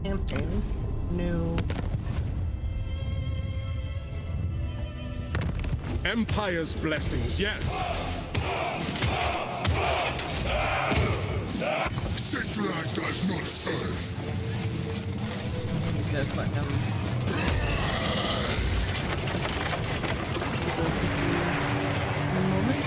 Campaign. New. Empire's blessings, yes. Settra does not serve. Just let him. A moment.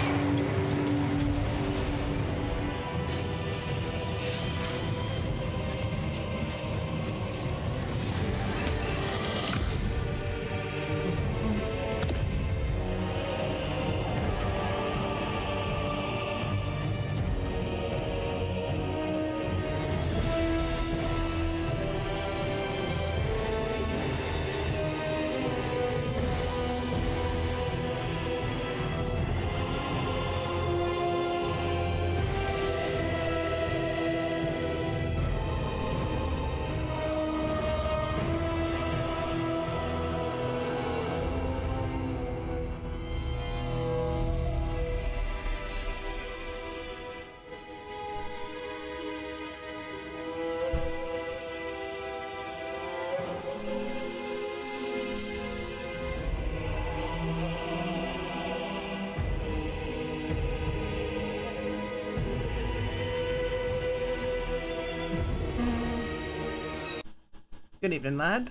Good evening, lad.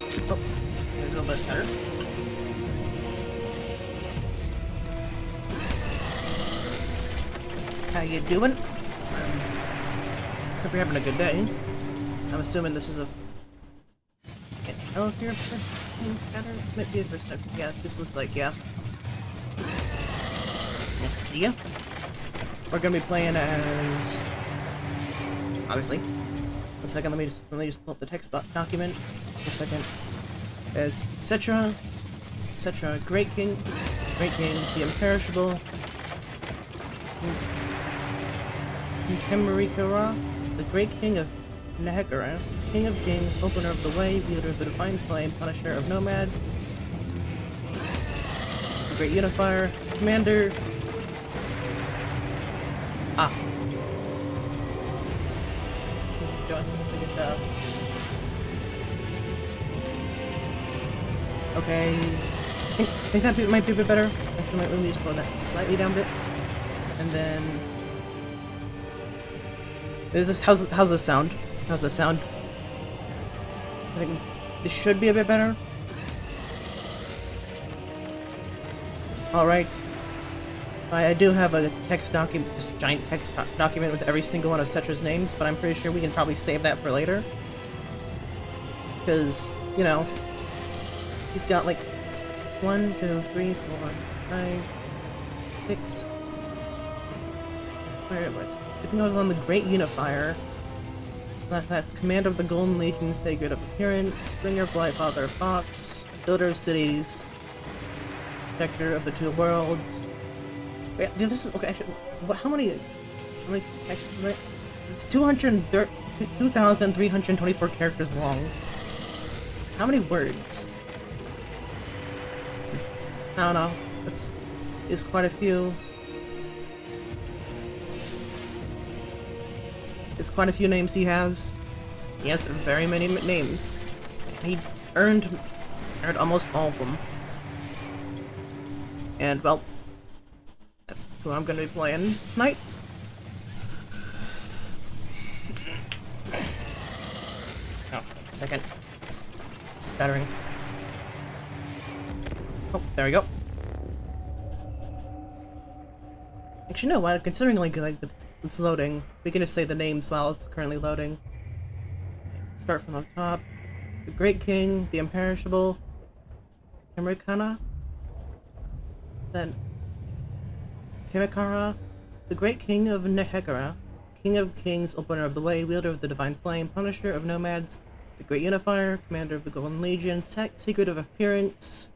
Oh, there's a listener. How you doing? Hope you're having a good day. I'm assuming this is a... Oh, if you're a first encounter, this might be a first time. Yeah, this looks like, yeah. See ya. We're gonna be playing as... Obviously. One second, let me just pull up the text document. 1 second. As Settra, Great King, the Imperishable, Khemrikhara, the Great King of Khemrikhara, King of Kings, Opener of the Way, Wielder of the Divine Flame, Punisher of Nomads, the Great Unifier, Commander. Doing some bigger stuff. Okay, I think that might be a bit better. Actually, let me just slow that slightly down a bit, and then is this how's this sound? How's this sound? I think this should be a bit better. All right. I do have a text document, just a giant text document with every single one of Settra's names, but I'm pretty sure we can probably save that for later. Because, you know, he's got like 1, 2, 3, 4, 5, 6. Where it was? I think I was on the Great Unifier. That's Commander of the Golden Legion, Sacred of Appearance, Bringer of Light, Father of Fox, Builder of Cities, Protector of the Two Worlds. Yeah, this is okay. Actually, how many texts is it? It's 2,324 characters long. How many words? I don't know. It's quite a few. It's quite a few names he has. He has very many names. He earned almost all of them. And well, that's who I'm gonna be playing tonight. Oh, a second. It's stuttering. Oh, there we go. Actually, no, considering like It's loading. We can just say the names while it's currently loading. Start from the top. The Great King, the Imperishable, Khemrikhara. Then Khemrikhara, the Great King of Nehekara, King of Kings, Opener of the Way, Wielder of the Divine Flame, Punisher of Nomads, the Great Unifier, Commander of the Golden Legion, Secret of Appearance,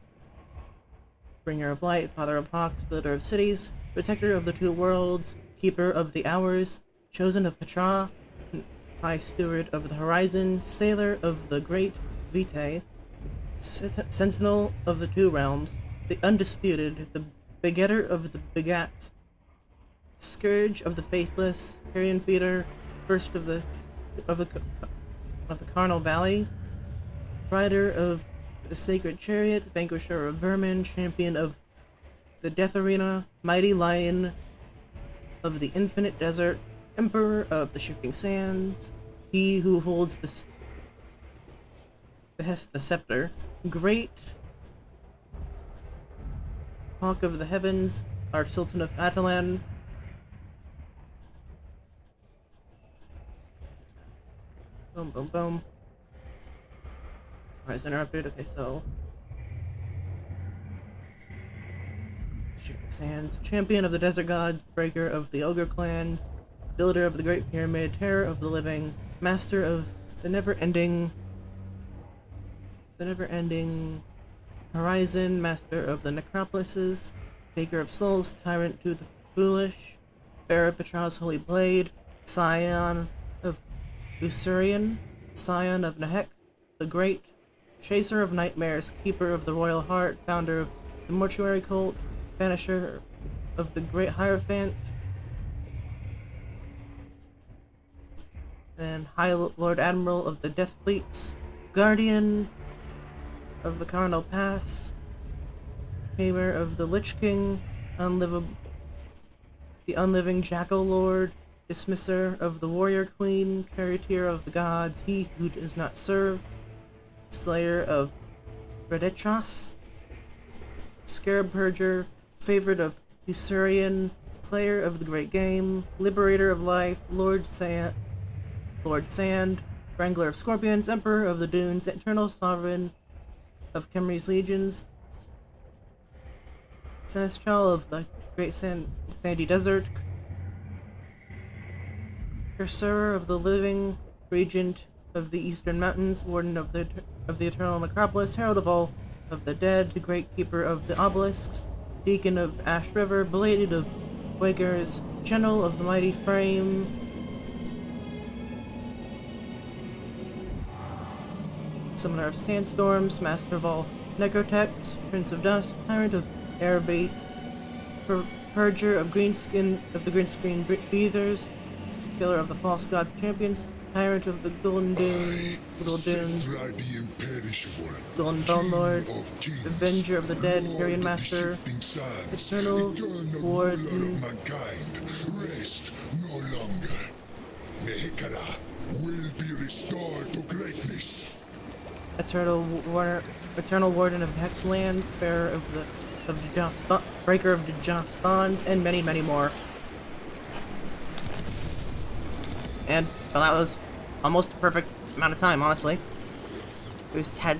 Bringer of Light, Father of Hawks, Builder of Cities, Protector of the Two Worlds, Keeper of the Hours, Chosen of Petra, High Steward of the Horizon, Sailor of the Great Vitae, Sentinel of the Two Realms, the Undisputed, the Begetter of the Begat, Scourge of the Faithless, Carrion Feeder, First of the Carnal Valley, Rider of the Sacred Chariot, Vanquisher of Vermin, Champion of the Death Arena, Mighty Lion of the Infinite Desert, Emperor of the Shifting Sands, he who holds the scepter, Great Hawk of the Heavens, our Sultan of Atalan, boom, boom, boom. Alright, it's interrupted. Okay, so Shifting Sands, Champion of the Desert Gods, Breaker of the Ogre Clans, Builder of the Great Pyramid, Terror of the Living, Master of the never-ending Horizon, Master of the Necropolises, Taker of Souls, Tyrant to the Foolish, Bearer of Petra's Holy Blade, Scion of Usurian, Scion of Nehek, the Great, Chaser of Nightmares, Keeper of the Royal Heart, Founder of the Mortuary Cult, Banisher of the Great Hierophant, and High Lord Admiral of the Death Fleets, Guardian of the Carnal Pass, Tamer of the Lich King, the Unliving Jackal Lord, Dismisser of the Warrior Queen, Charioteer of the Gods, he who does not serve, Slayer of Redetras, Scarab Purger, Favorite of Usurian, Player of the Great Game, Liberator of Life, Lord Sand, Wrangler of Scorpions, Emperor of the Dunes, Eternal Sovereign of Khemri's Legions, Sinistral of the Great Sandy Desert, Cursor of the Living, Regent of the Eastern Mountains, Warden of the Eternal Necropolis, Herald of all of the Dead, Great Keeper of the Obelisks, Deacon of Ash River, Belated of Wakers, General of the Mighty Frame, Summoner of Sandstorms, Master of all Necrotex, Prince of Dust, Tyrant of Araby, Purger of Greenskin of the Greenscreen Breathers, Killer of the False Gods Champions, Tyrant of the Golden Dunes, Settra the Imperishable, Golden Bone Lord, of Kings, Avenger of the Dead, Lord Carrion of the Master, Shifting Sands, Eternal ruler Warden of mankind, rest no longer. Nehekara will be restored to greatness. Eternal Warden of Hex Lands, Bearer of the Breaker of Dejaf's Bonds, and many, many more. And well, that was almost a perfect amount of time, honestly. It was it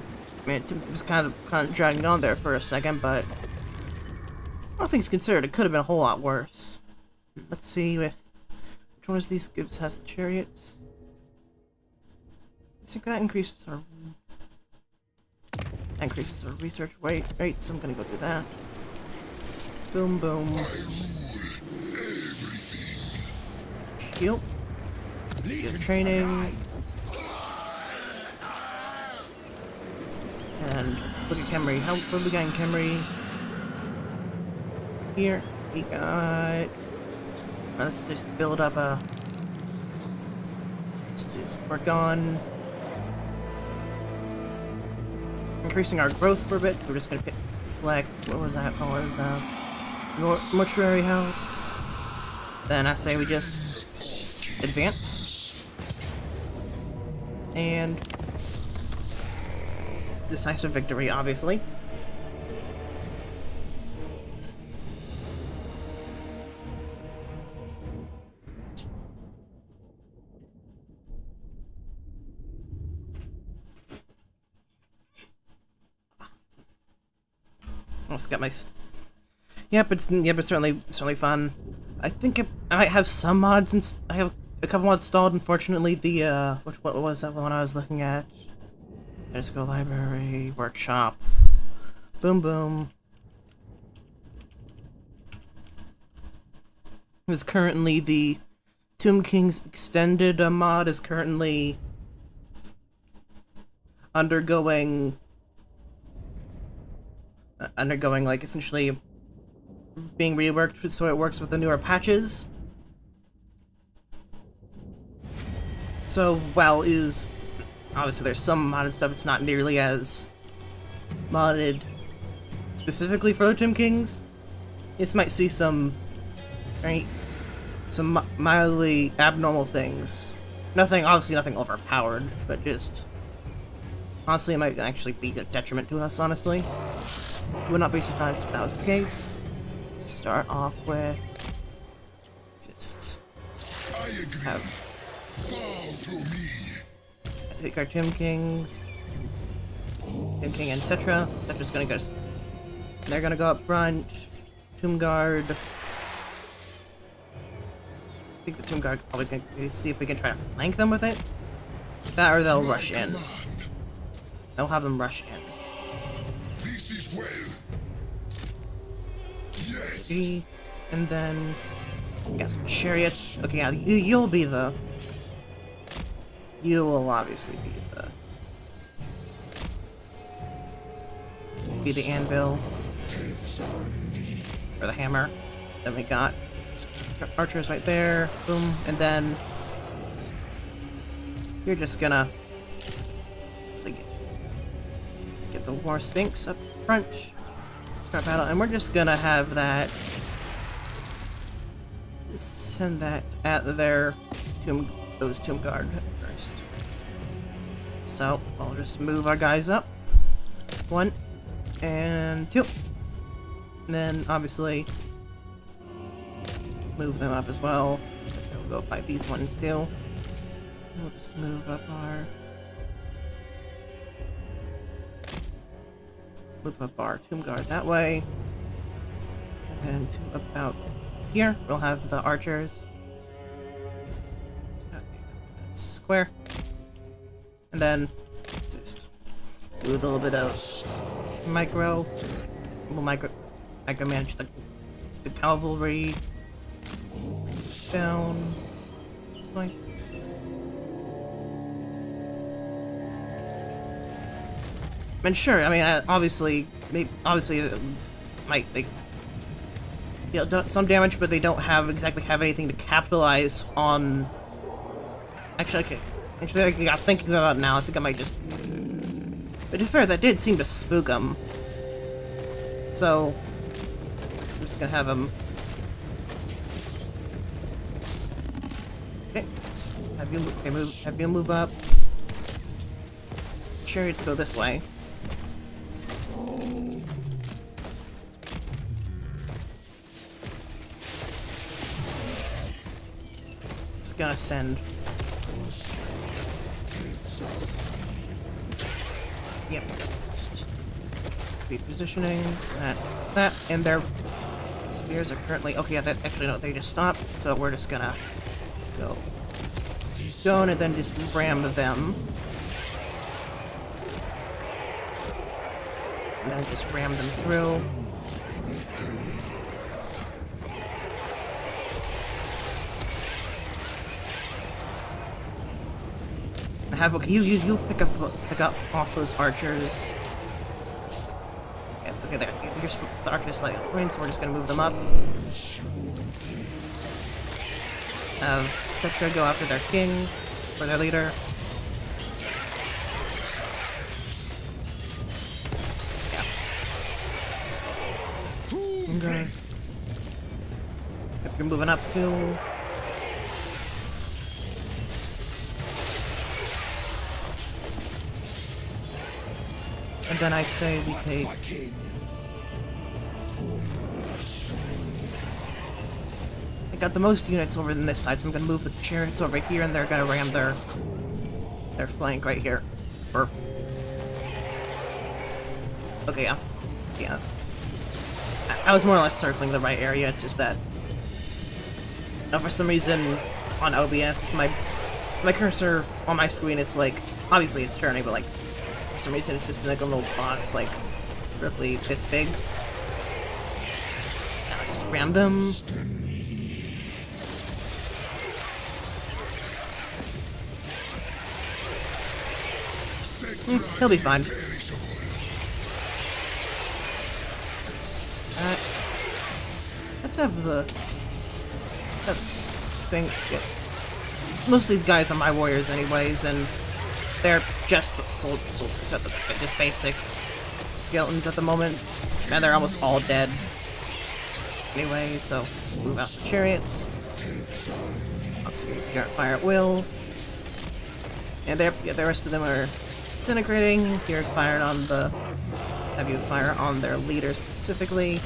was kind of dragging on there for a second, but all things considered, it could have been a whole lot worse. Let's see which one of these has the chariots. I think that increases our research rate, so I'm gonna go do that. Boom, boom. Shield. Get training. And look at Khemri. What we got in Khemri? Here, we got... Let's just build up a... Let's just work on... increasing our growth for a bit, so we're just gonna select... What was that called? It was Mortuary House. Then I say we just... advance. And decisive victory, obviously. Almost got my. Yep, it's certainly fun. I think I might have some mods, and I have a couple mods installed. Unfortunately, the what was that one I was looking at? Let's go library workshop. Boom boom. Is currently the Tomb King's extended mod is currently undergoing like essentially being reworked so it works with the newer patches. So while is obviously there's some modded stuff, it's not nearly as modded specifically for the Tomb Kings. You just might see some mildly abnormal things. Obviously nothing overpowered, but just honestly it might actually be a detriment to us, honestly. Would not be surprised if that was the case. Start off with just have take our Tomb Kings. Tomb King and Settra. Settra's gonna go. They're gonna go up front. Tomb Guard. I think the Tomb Guard probably can see if we can try to flank them with it. That or they'll rush in. They'll have them rush in. This is well. Yes. And then we got some chariots. Okay, yeah, you'll be the. You will obviously be the anvil or the hammer. Then we got archers right there. Boom, and then you're just gonna get the War Sphinx up front. Start battle, and we're just gonna have that. Send that at those Tomb Guard first. So I'll just move our guys up. 1 and 2. And then obviously move them up as well. So we'll go fight these ones too. We'll just move up our Tomb Guard that way. And then to about here, we'll have the archers. Square. And then just do a little bit of micromanage the cavalry down this way. And sure, I mean, obviously, might they some damage, but they don't exactly have anything to capitalize on. Actually, okay. Actually, I got thinking about it now. I think I might just. But to be fair, that did seem to spook them. So I'm just gonna have them. Okay, have you move up. Chariots go this way. Just gonna send. Yep. Just repositioning. So that, and their spears are currently okay. Yeah, that actually no, they just stopped. So we're just gonna go stone and then just ram them. And then just ram them through. Okay, you pick up off those archers. Yeah, okay, there. The archers slightly point, so we're just gonna move them up. Have Settra go after their king or their leader. Yeah. Okay. Yep, you're moving up too. And then I'd say we take. I got the most units over on this side, so I'm gonna move the chariots over here, and they're gonna ram their flank right here. Or okay, yeah. I was more or less circling the right area. It's just that for some reason on OBS, my cursor on my screen, it's like, obviously it's turning, but like for some reason it's just like a little box, like roughly this big. And I just ram them. He'll be fine. Let's have that Sphinx get. Most of these guys are my warriors anyways, and they're just soldiers at the just basic skeletons at the moment, and they're almost all dead anyway. So let's move out the chariots. Obviously, Garrett fire at will, and the rest of them are disintegrating. Here, fired on the. Let's have you fire on their leader specifically.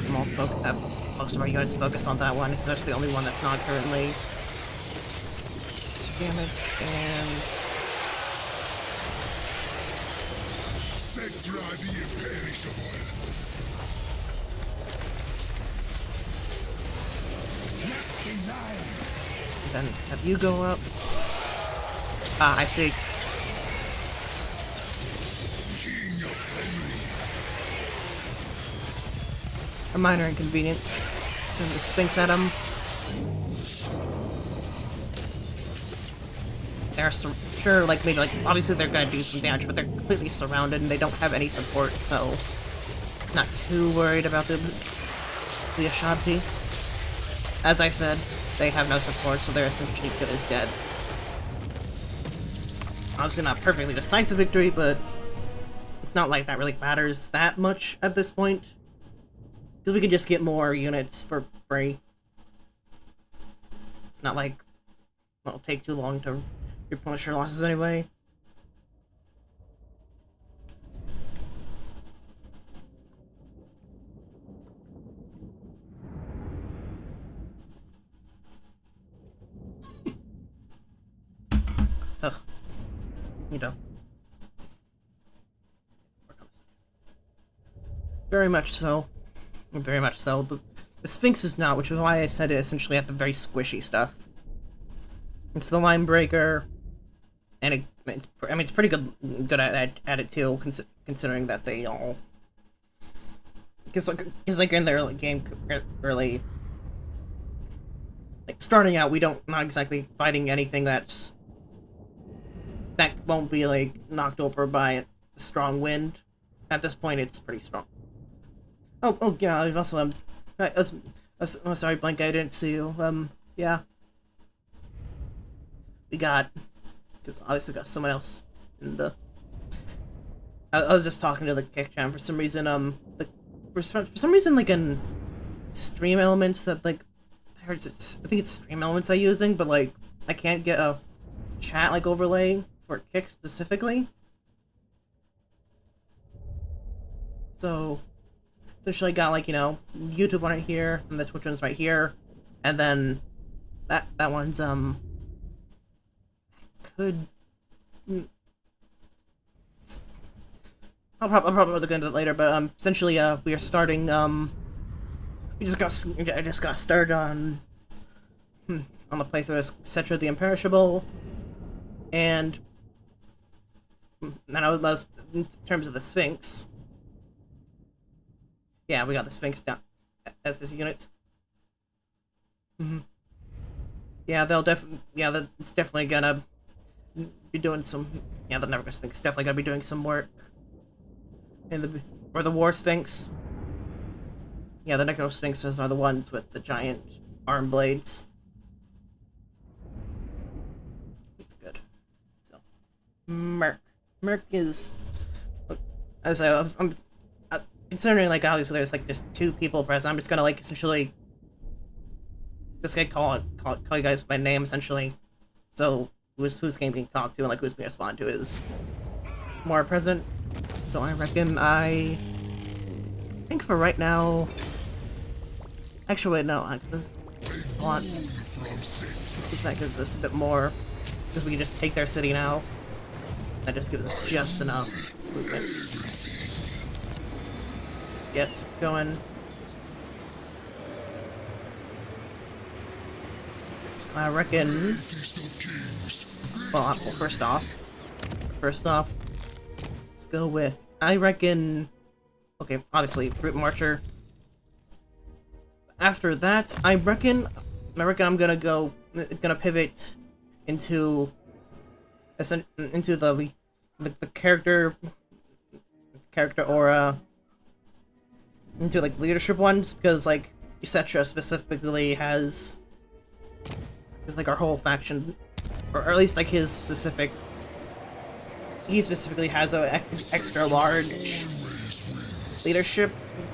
Most of our units focus on that one, because that's the only one that's not currently damaged. And Settra the Imperishable. then have you go up. Ah, I see. King of A minor inconvenience. Send the Sphinx at him. They're sure, like, maybe, like, obviously they're gonna do some damage, but they're completely surrounded and they don't have any support, so not too worried about the Ashanti. As I said, they have no support, so they're essentially good as dead. Obviously not perfectly decisive victory, but it's not like that really matters that much at this point. Because we can just get more units for free. It's not like it'll take too long to replenish your losses anyway. Ugh. You know. Very much so. Very much so, but the Sphinx is not, which is why I said it essentially at the very squishy stuff. It's the line breaker, and it's pretty good at it too, considering that they all, because like in the early game, like starting out, we not exactly fighting anything that won't be like knocked over by a strong wind. At this point, it's pretty strong. Oh yeah, I've also, I'm sorry, Blank, I didn't see you, yeah. We got, because obviously got someone else in the, I was just talking to the kick chat for some reason, for some reason, like, in stream elements that, like, I think it's stream elements I'm using, but, like, I can't get a chat, like, overlay for kick specifically. So essentially I got, like, you know, YouTube one right here, and the Twitch one's right here, and then that one's, could... I'll probably look into it later, but, essentially, we are starting, I just got started on the playthrough of Settra the Imperishable, and I was, in terms of the Sphinx, yeah, we got the Sphinx down as this unit. Yeah, it's definitely gonna be doing some, yeah, the Never Sphinx is definitely gonna be doing some work or the War Sphinx. Yeah, the Necro Sphinxes are the ones with the giant arm blades. It's good. So, Merc is, as I'm considering, like, obviously there's, like, just two people present, I'm just gonna, like, essentially just gonna call you guys by name, essentially. So, who's game being talked to and, like, who's being responded to is more present. So I reckon I think for right now... Actually, wait, no, because I want... Because that gives us a bit more... Because we can just take their city now. That just gives us just enough movement. get going. I reckon. Well, first off, let's go with. I reckon. Okay, obviously, Brute Marcher. After that, I reckon I'm gonna pivot into the character aura, into like leadership ones, because like Settra specifically has like our whole faction, or at least like he specifically has a extra large leadership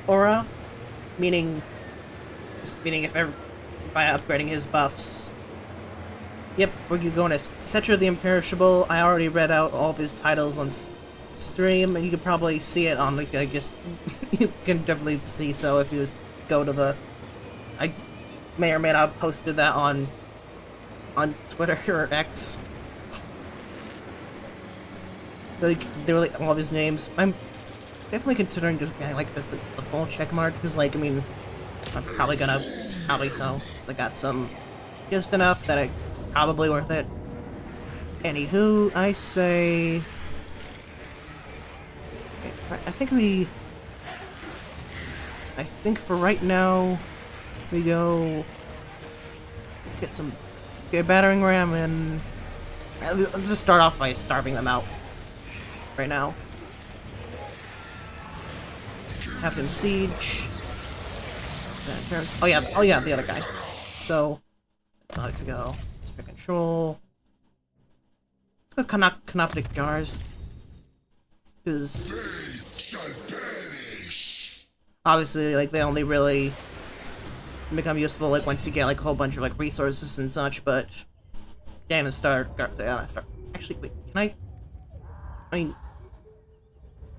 aura, meaning if ever by upgrading his buffs. Yep, we're going to Settra the Imperishable. I already read out all of his titles on stream, and you can probably see it on, like, I guess, you can definitely see so if you just go to the... I may or may not have posted that on Twitter or X. Like, all of his names. I'm definitely considering just getting, like, the full check mark, because, like, I mean, I'm probably so, because I got some just enough that it's probably worth it. Anywho, I say... I think for right now, we go... Let's get a battering ram, and... Let's just start off by starving them out. Right now. Let's have them siege. Oh yeah, the other guy. So, let's go. Let's pick control. Let's go Canoptic Jars. Because obviously, like, they only really become useful like once you get like a whole bunch of like resources and such. But damn, Actually, wait, can I? I mean,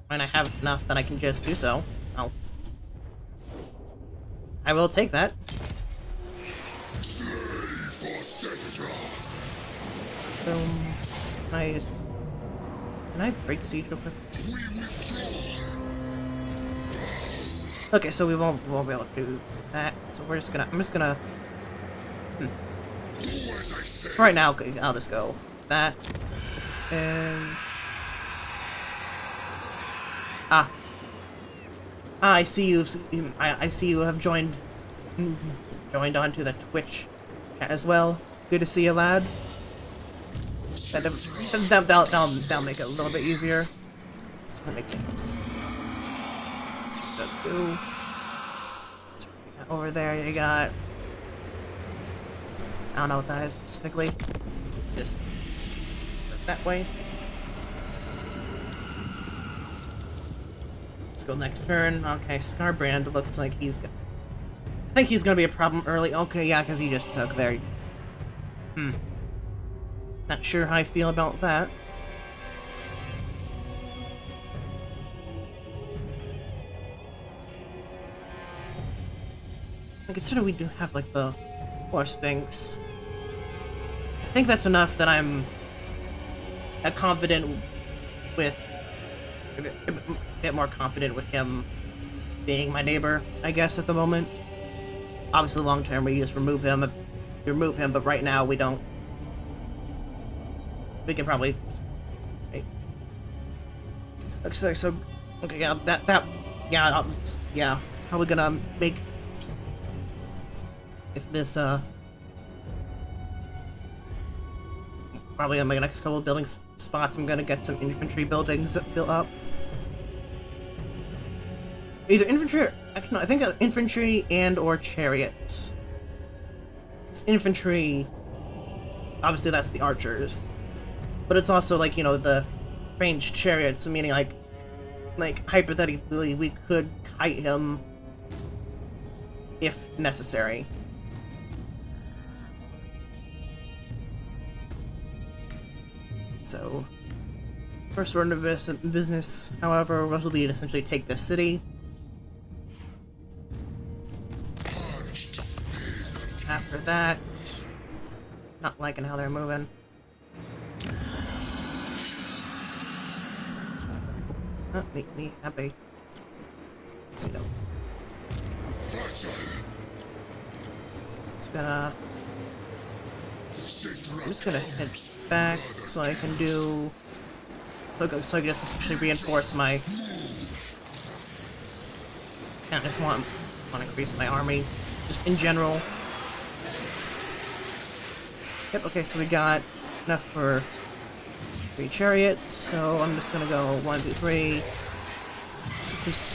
I have enough that I can just do so. Oh. I will take that. Boom. Can I break siege real quick? Okay, so we won't be able to do that. So I'm just gonna. Right now, I'll just go that. And I see you. I see you have joined onto the Twitch chat as well. Good to see you, lad. That'll make it a little bit easier. Let's make things. That's what we do. That's what we got over there. You got. I don't know what that is specifically. Just that way. Let's go next turn. Okay, Scarbrand looks like I think he's gonna be a problem early. Okay, yeah, because he just took there. Not sure how I feel about that. I consider we do have, like, the Horse Sphinx. I think that's enough that I'm confident with... a bit more confident with him being my neighbor, I guess, at the moment. Obviously, long term, we just remove him, but right now, we don't. We can probably... Wait. Okay, so... Okay, yeah, yeah, how are we gonna make... If this, probably on my next couple of building spots, I'm gonna get some infantry buildings built up. Either infantry or... Actually, no, I think infantry and or chariots. 'Cause infantry... Obviously, that's the archers. But it's also, like, you know, the ranged chariots, meaning, like, hypothetically, we could kite him if necessary. So, first order of business, however, will be to essentially take this city. After that, not liking how they're moving. Does not make me happy. Let's see, no. Fossil. It's gonna... Settra. I'm just gonna head back so I can do... So I can just essentially reinforce my... I just want to increase my army, just in general. Yep, okay, so we got enough for 3 chariots, so I'm just gonna go 1, 2, 3. Some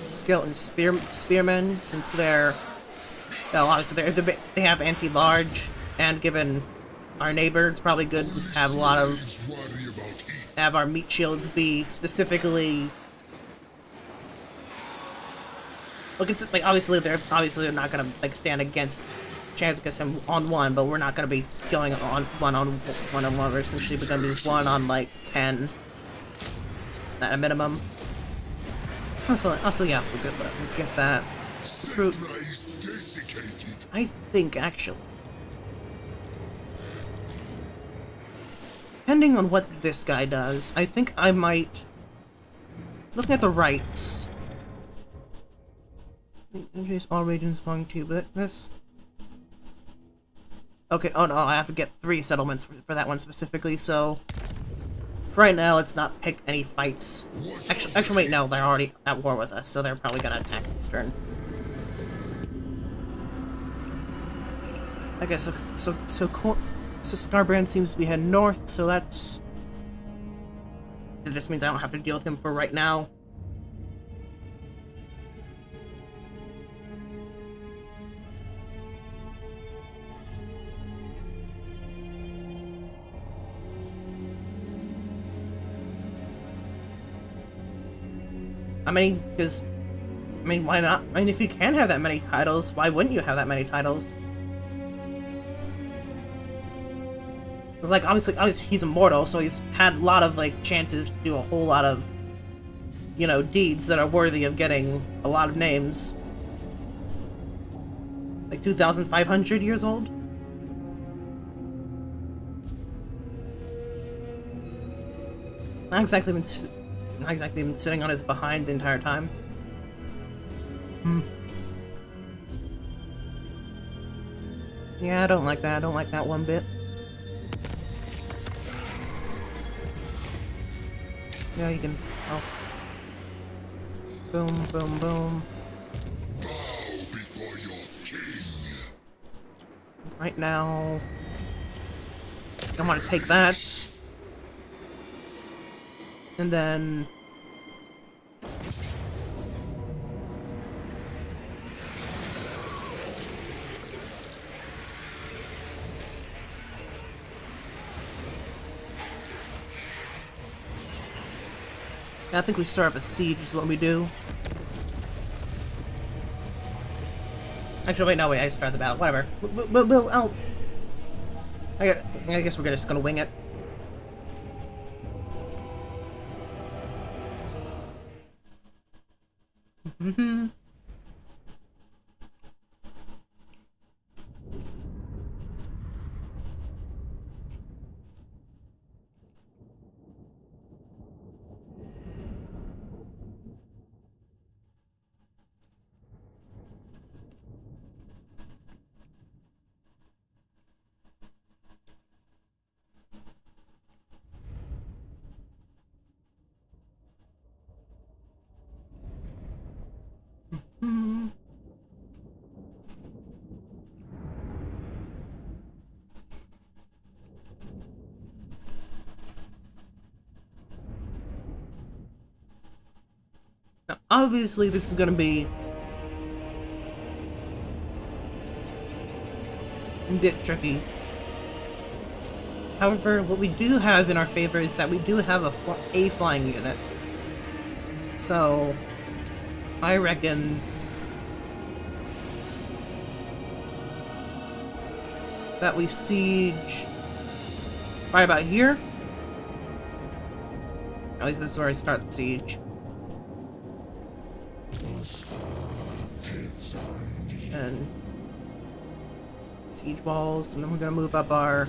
skeleton spearmen, since they're... Well, obviously they have anti-large, and given our neighbor, it's probably good to have a lot of... Worry about heat. Have our meat shields be specifically... Like, obviously they're not gonna, like, stand against... chance against him on 1, but we're not gonna be going on one-on-one. We're essentially gonna be 1 on, like, 10. At a minimum. Also, yeah, we'll get that. Fruit. Settra is desiccated. I think, actually, depending on what this guy does, I think I might... Looking at the rights. Increase all regions belong to, but this... Okay, oh no, I have to get 3 settlements for that one specifically, so... For right now, let's not pick any fights. Actually, wait, no, they're already at war with us, so they're probably gonna attack this turn. I guess, so Scarbrand seems to be heading north, so that's... It just means I don't have to deal with him for right now. I mean, because... I mean, why not? I mean, if you can have that many titles, why wouldn't you have that many titles? It's like, obviously he's immortal, so he's had a lot of, like, chances to do a whole lot of, you know, deeds that are worthy of getting a lot of names. Like 2,500 years old? Not exactly been sitting on his behind the entire time. Yeah, I don't like that. I don't like that one bit. Yeah, you can... Oh. Boom, boom, boom. Bow before your king. Right now... I want to take that. And then... I think we start up a siege is what we do. Actually, wait, no, wait, I start the battle. Whatever. I guess we're just gonna wing it. Now, obviously, this is gonna be a bit tricky. However, what we do have in our favor is that we do have a flying unit. So, I reckon that we siege right about here. At least this is where I start the siege. And siege walls, and then we're gonna move up our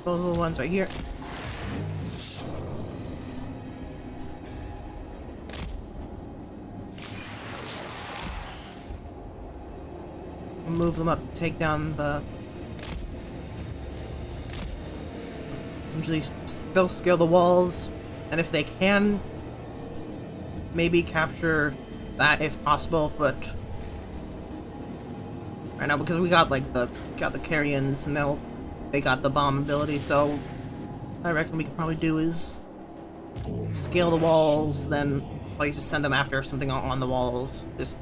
disposable ones right here. Move them up to take down the... Essentially, they'll scale the walls, and if they can, maybe capture that if possible, but... Right now, because we got, like, the Carrions, and they got the bomb ability, so... I reckon we could probably do is... scale the walls, then... Like, just send them after something on the walls. Just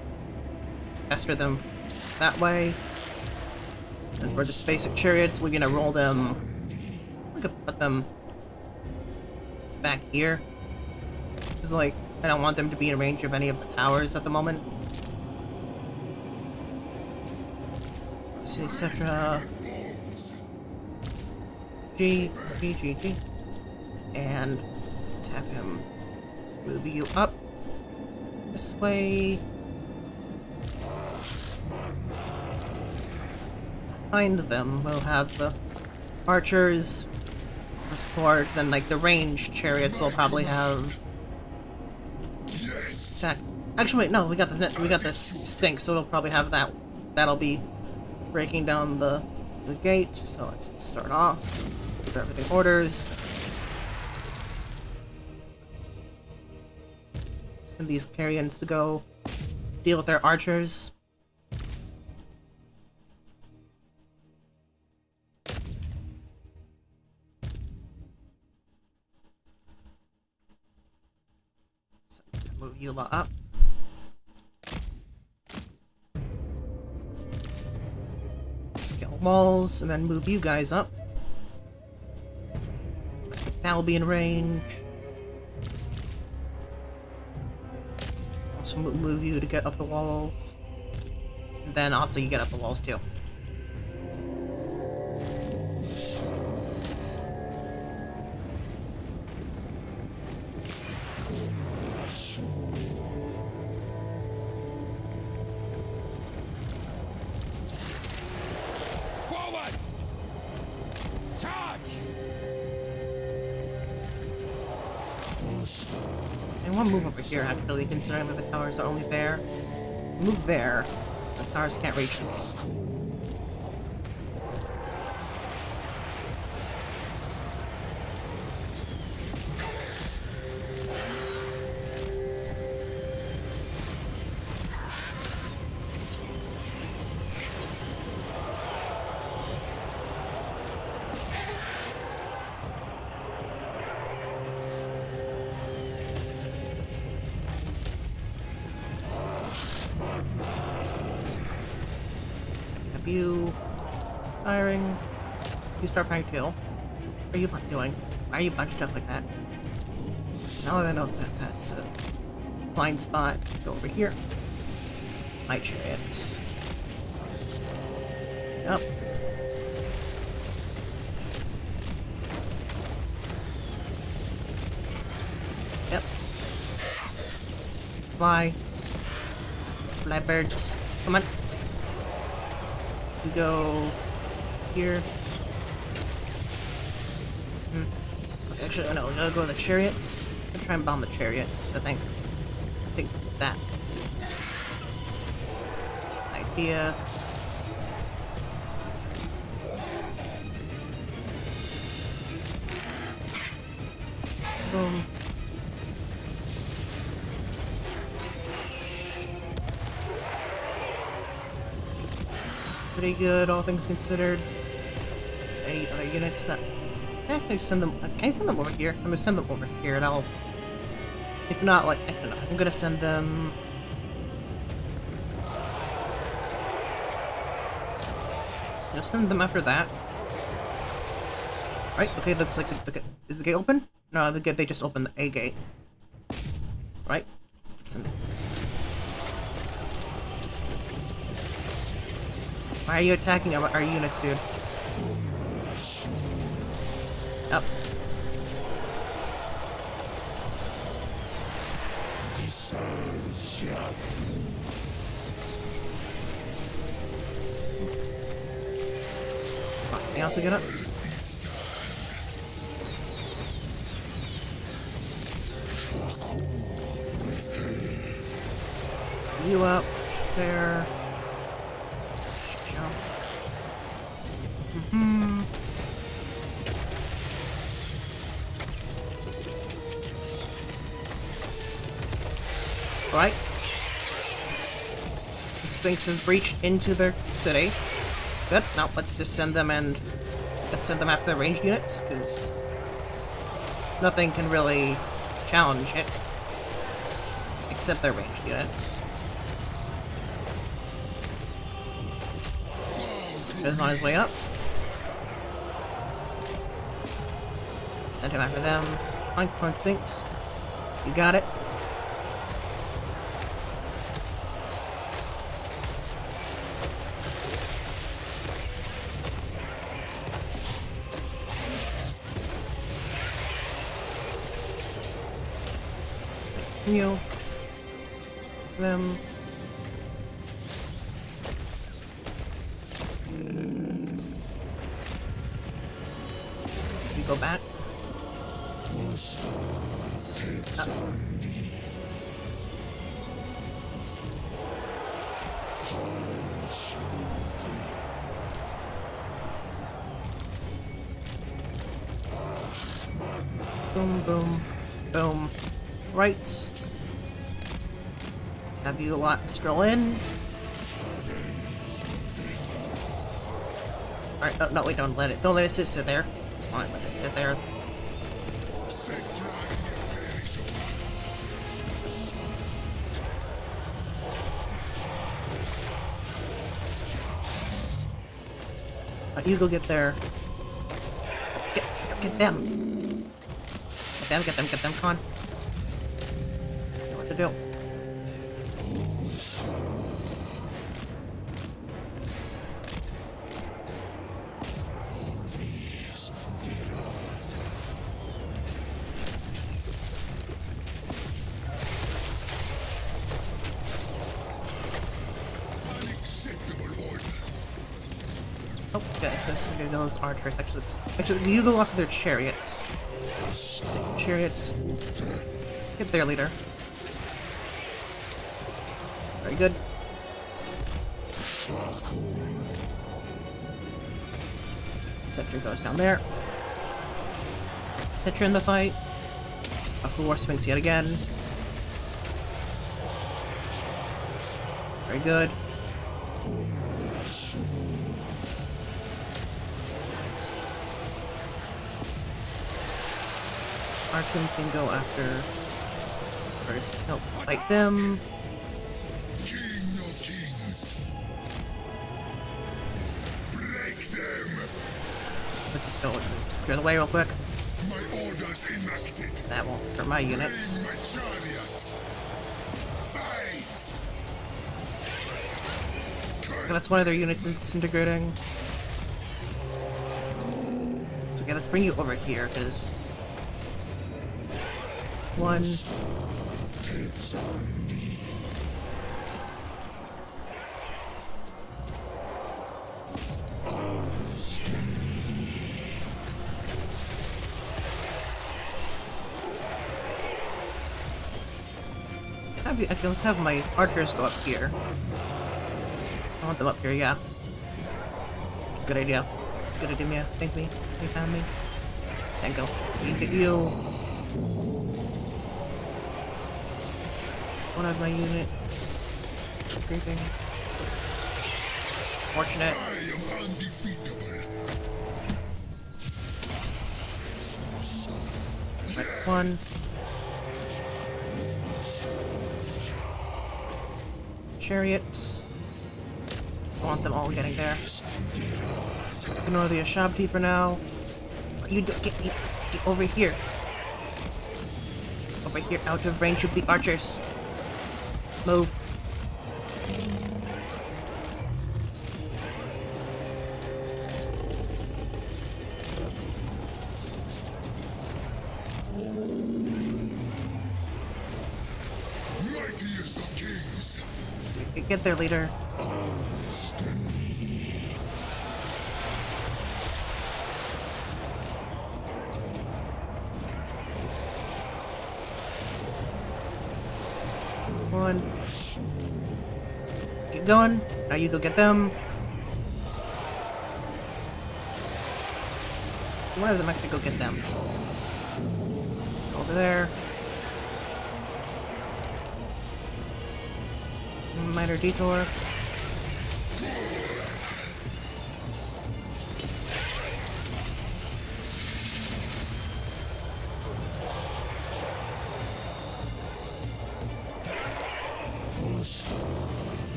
pester them that way. And for just basic chariots, we're gonna roll them... We could put them... Just back here. Because, like, I don't want them to be in range of any of the towers at the moment. Let's see, Settra... G. And let's have him move you up this way. Behind them, we'll have the archers for support. Then, like, the ranged chariots will probably have attack. Actually, wait, no, we got this stink, so we'll probably have that. That'll be breaking down the gate. So let's just start off. Give everything orders. Send these carrions to go deal with their archers. So move you lot up. Scale walls, and then move you guys up. That'll be in range. Also move you to get up the walls. And then also you get up the walls too. Forward! Charge! And one move over here, actually, considering that the towers are only there. Move there. The towers can't reach us. You firing. You start firing too. What are you doing? Why are you bunched up like that? Now that I know that's a blind spot, go over here. My chariots. Yep. Yep. Fly. Fly birds. Come on. We go here. Actually, no, we're gonna go to the chariots. I'm gonna try and bomb the chariots. I think that is an idea. Boom. Pretty good, all things considered. Any other units that... Can I send them... Can I send them over here? I'm gonna send them over here, and I'll... If not, like... I don't know. I'm gonna send them... I'll send them after that. Right? Okay, looks like... Is the gate open? No, the gate, they just opened the A gate. Right? Send it. Why are you attacking our units, dude? Up. They also get up. you up there. Jump. Right. The Sphinx has breached into their city. Good. Now let's just send them after the ranged units, because nothing can really challenge it except their ranged units. Settra's on his way up. Send him after them. Corn Sphinx. You got it. You. Them. We go back. Boom, boom, boom. Right. Let's have you a lot stroll in. Alright, no, wait, don't let it sit there. Don't let it sit there. Settra Imperishable. You go get there. Get them. Get them, come on. You know what to do. Unacceptable order. Oh, good. Let's go get those archers. Actually, you go off of their chariots. Chariots. Get their leader. Very good. Settra goes down there. Settra in the fight. Off the War Sphinx yet again. Very good. Arkham can go after first. Help fight them. King of kings. Break them. Let's just go clear the way real quick. My orders enacted. That won't hurt my units. My chariot. Fight. Okay, that's one of their units is disintegrating. So okay, let's bring you over here, because one. Let's have my archers go up here. I want them up here, yeah. It's a good idea. It's a good idea, Mia. Thank me. You found me. Thank you. You get you. One of my units. Creeping. Fortunate. I am undefeatable. Right, one. Chariots. I want them all getting there. Ignore the Ashabti for now. You get over here. Over here, out of range of the archers. Move. Mightiest of kings. Get their leader. One. going. Now you go get them. One of them actually go get them. Over there. Minor detour.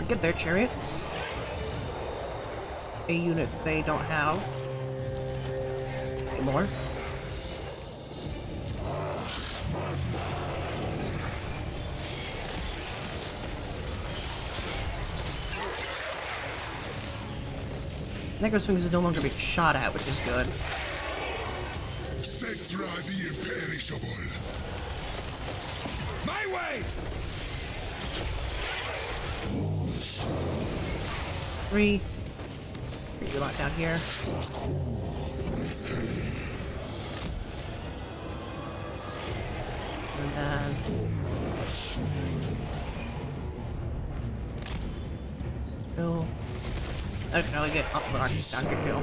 Get their chariots. A unit they don't have anymore. Necroswings is no longer being shot at, which is good. Settra the Imperishable. My way! 3. You're locked down here. And then... Still... Actually, I'll get also the armies down here too.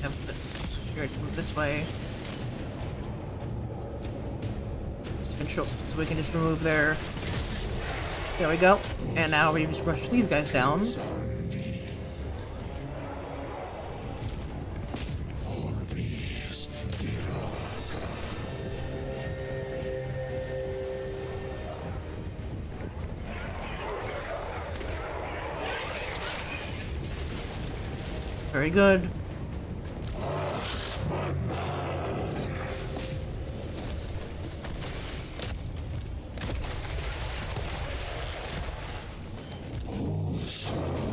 Have the chariots move this way. Just control, so we can just remove their... There we go. And now we just rush these guys down. Very good.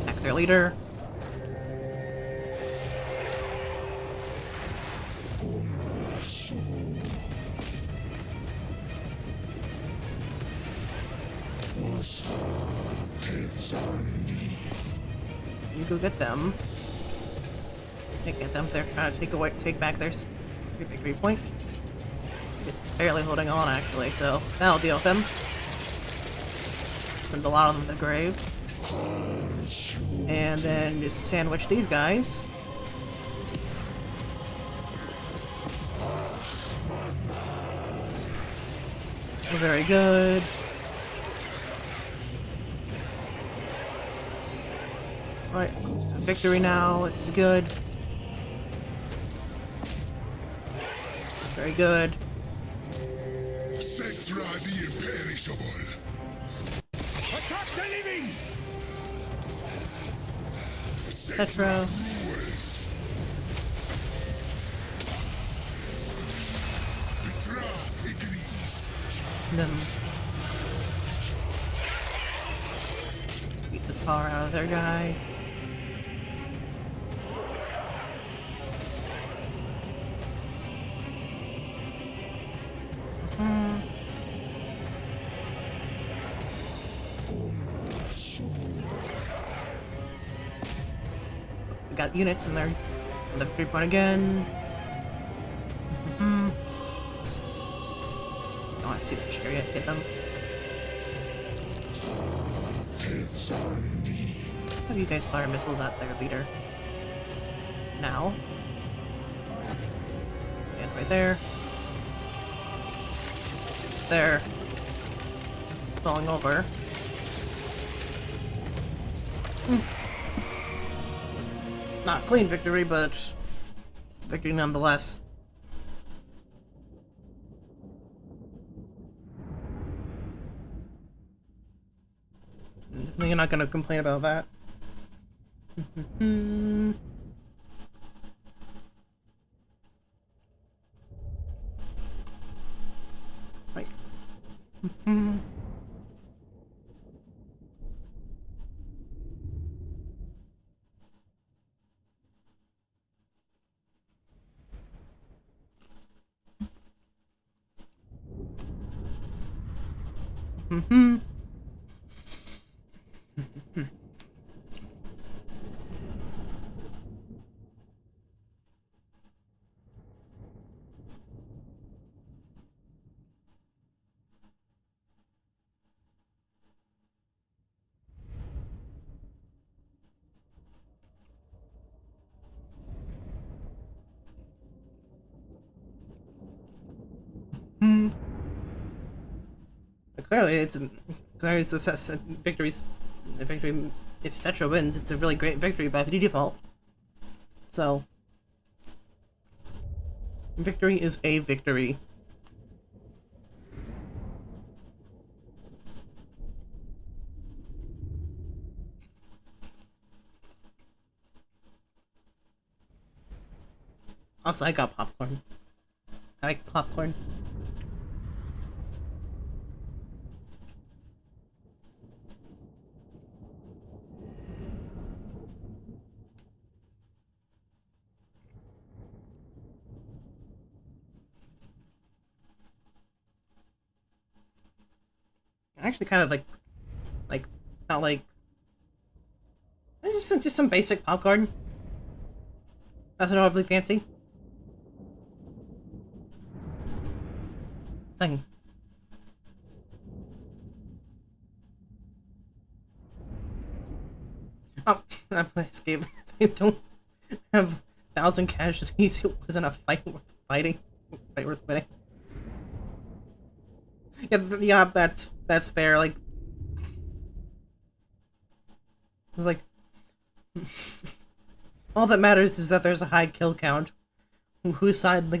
Attack their leader. You go get them. Can't get them. They're trying to take back their victory point. Just barely holding on, actually. So that'll deal with them. Send a lot of them to the grave, and then just sandwich these guys. Very good. Right, victory now. It's good. Very good. Settra the Imperishable. Attack the living! Settra. Rules. Petra agrees. Then beat the tar out of their guy. Got units in there. The 3-point again. Oh, I see the chariot hit them. Have you guys fire missiles at their leader? Now. Stand right there. There. Falling over. Not a clean victory, but it's a victory nonetheless. You're not gonna complain about that. Right. But clearly, it's a victory's a victory. If Settra wins, it's a really great victory by the default. So, victory is a victory. Also, I got popcorn. I like popcorn. I actually kind of not like, just some basic popcorn. Nothing overly fancy. Thing. Oh, that place game. They don't have 1,000 casualties. It wasn't a fight worth fighting. Fight worth winning. Yeah, that's fair. Like, it's like all that matters is that there's a high kill count. Whose side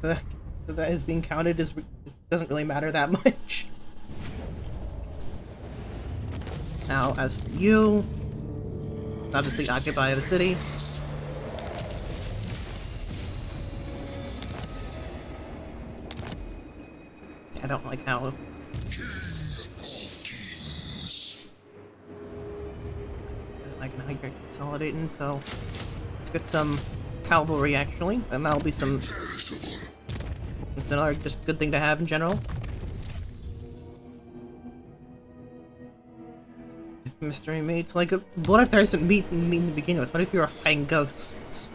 that is being counted doesn't really matter that much. Now, as for you, obviously occupy the city. I don't like how... I like how you're consolidating, so let's get some cavalry actually, and that'll be some... It's another just good thing to have in general. Mystery mates, like, what if there isn't meat in the beginning with? What if you were fighting ghosts?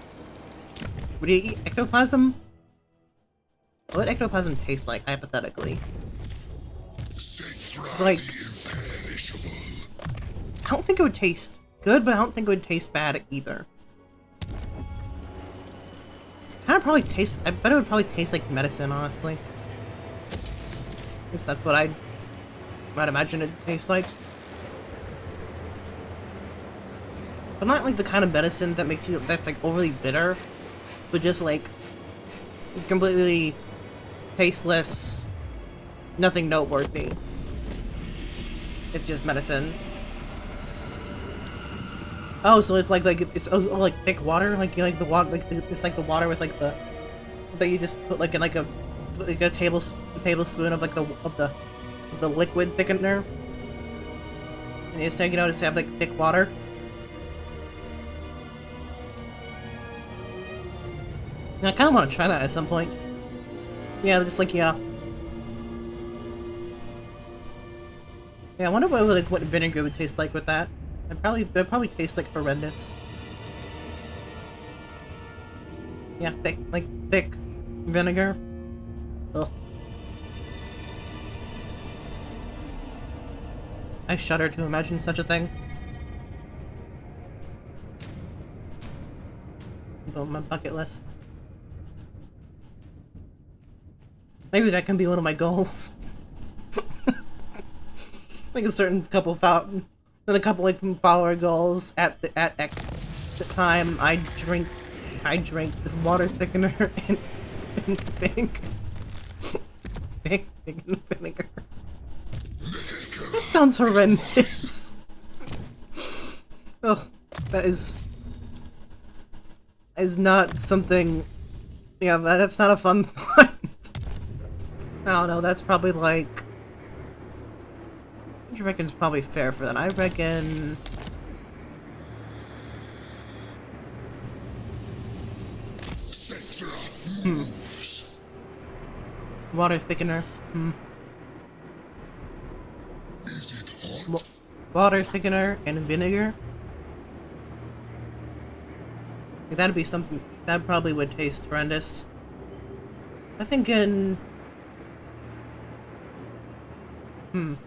Would you eat ectoplasm? What would ectoplasm taste like, hypothetically? It's like... I don't think it would taste good, but I don't think it would taste bad either. Kind of probably taste... I bet it would probably taste like medicine, honestly. At least that's what I might imagine it tastes like. But not like the kind of medicine that makes you... that's like overly bitter. But just like... completely... tasteless, nothing noteworthy. It's just medicine. Oh, so it's like it's like thick water, like, you know, like the water, like it's like the water with like the that you just put like in like a tablespoon of like the liquid thickener, and you just take, you know, just have like thick water. And I kind of want to try that at some point. Yeah, just like, yeah. Yeah, I wonder what vinegar would taste like with that. It'd probably taste like horrendous. Yeah, thick vinegar. Ugh. I shudder to imagine such a thing. On my bucket list. Maybe that can be one of my goals. Like a certain couple like follower goals at X time. I drink this water thickener and vinegar. That sounds horrendous. Oh, that is not something. Yeah, that's not a fun thought. I don't know, that's probably like... I reckon it's probably fair for that. I reckon... Water thickener. Is it hot? Water thickener and vinegar. That'd be something... That probably would taste horrendous. I think in... You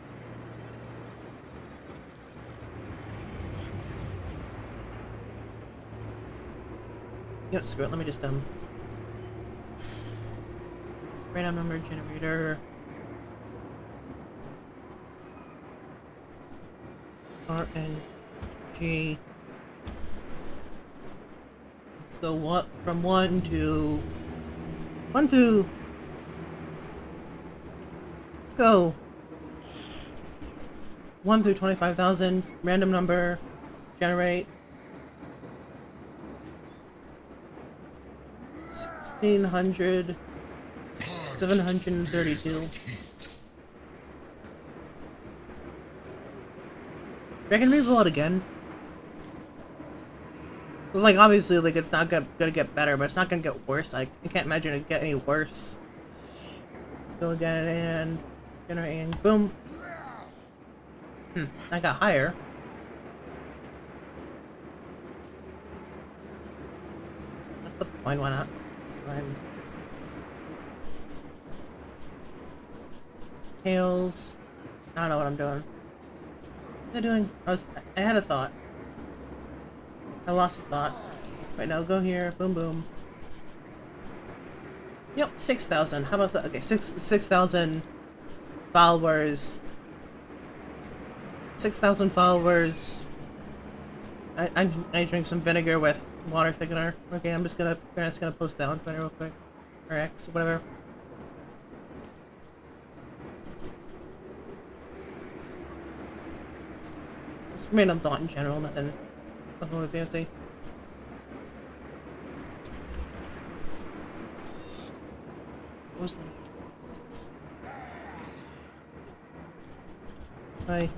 know, screw it, let me just, Random number generator. RNG. Let's go from 1 to... Let's go! 1 through 25,000. Random number. Generate. 1,600. 732. Reckon maybe roll it again? It's like, obviously, like, it's not gonna get better, but it's not gonna get worse. I can't imagine it get any worse. Let's go again and generate and boom. I got higher. Let's flip the coin, why not? Fine. Tails. I don't know what I'm doing. What was I doing? I had a thought. I lost the thought. Right now, go here. Boom, boom. Yep, 6,000. How about that? Okay, 6,000 followers. 6,000 followers. I drink some vinegar with water thickener. Okay, we're just gonna post that on Twitter real quick. Or X, whatever. Just random thought in general, nothing really fancy. What was that? 6. Hi.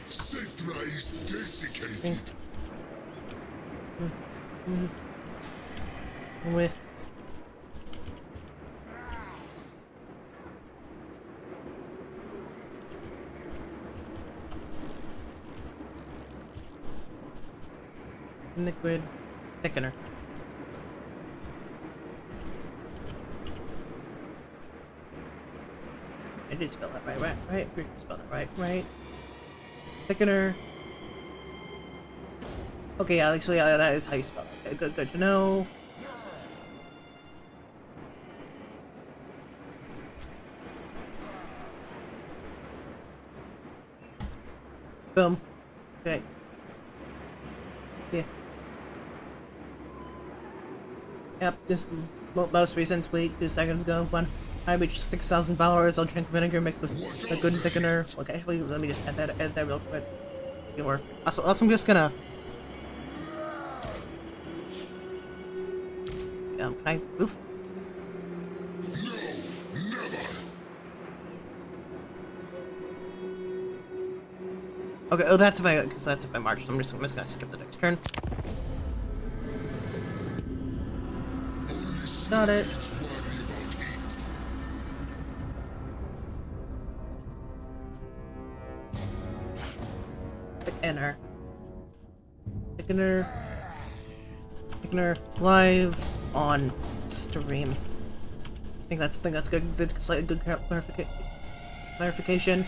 Settra is desiccated. With liquid thickener. I did spell that right? Spell that right? Thickener. Okay, yeah, actually, yeah, that is how you spell it. Okay, good to know. Boom. Okay. Yeah. Yep, just most recent tweet 2 seconds ago. When I reach 6,000 followers, I'll drink vinegar mixed with a good thickener. Okay, actually, let me just add that real quick. Also, I'm just gonna. Can I oof? No, never. Okay, oh, that's if I march. So I'm just gonna skip the next turn. Got it. Enter. Thickener live on stream. I think that's good. That's like a good clarification.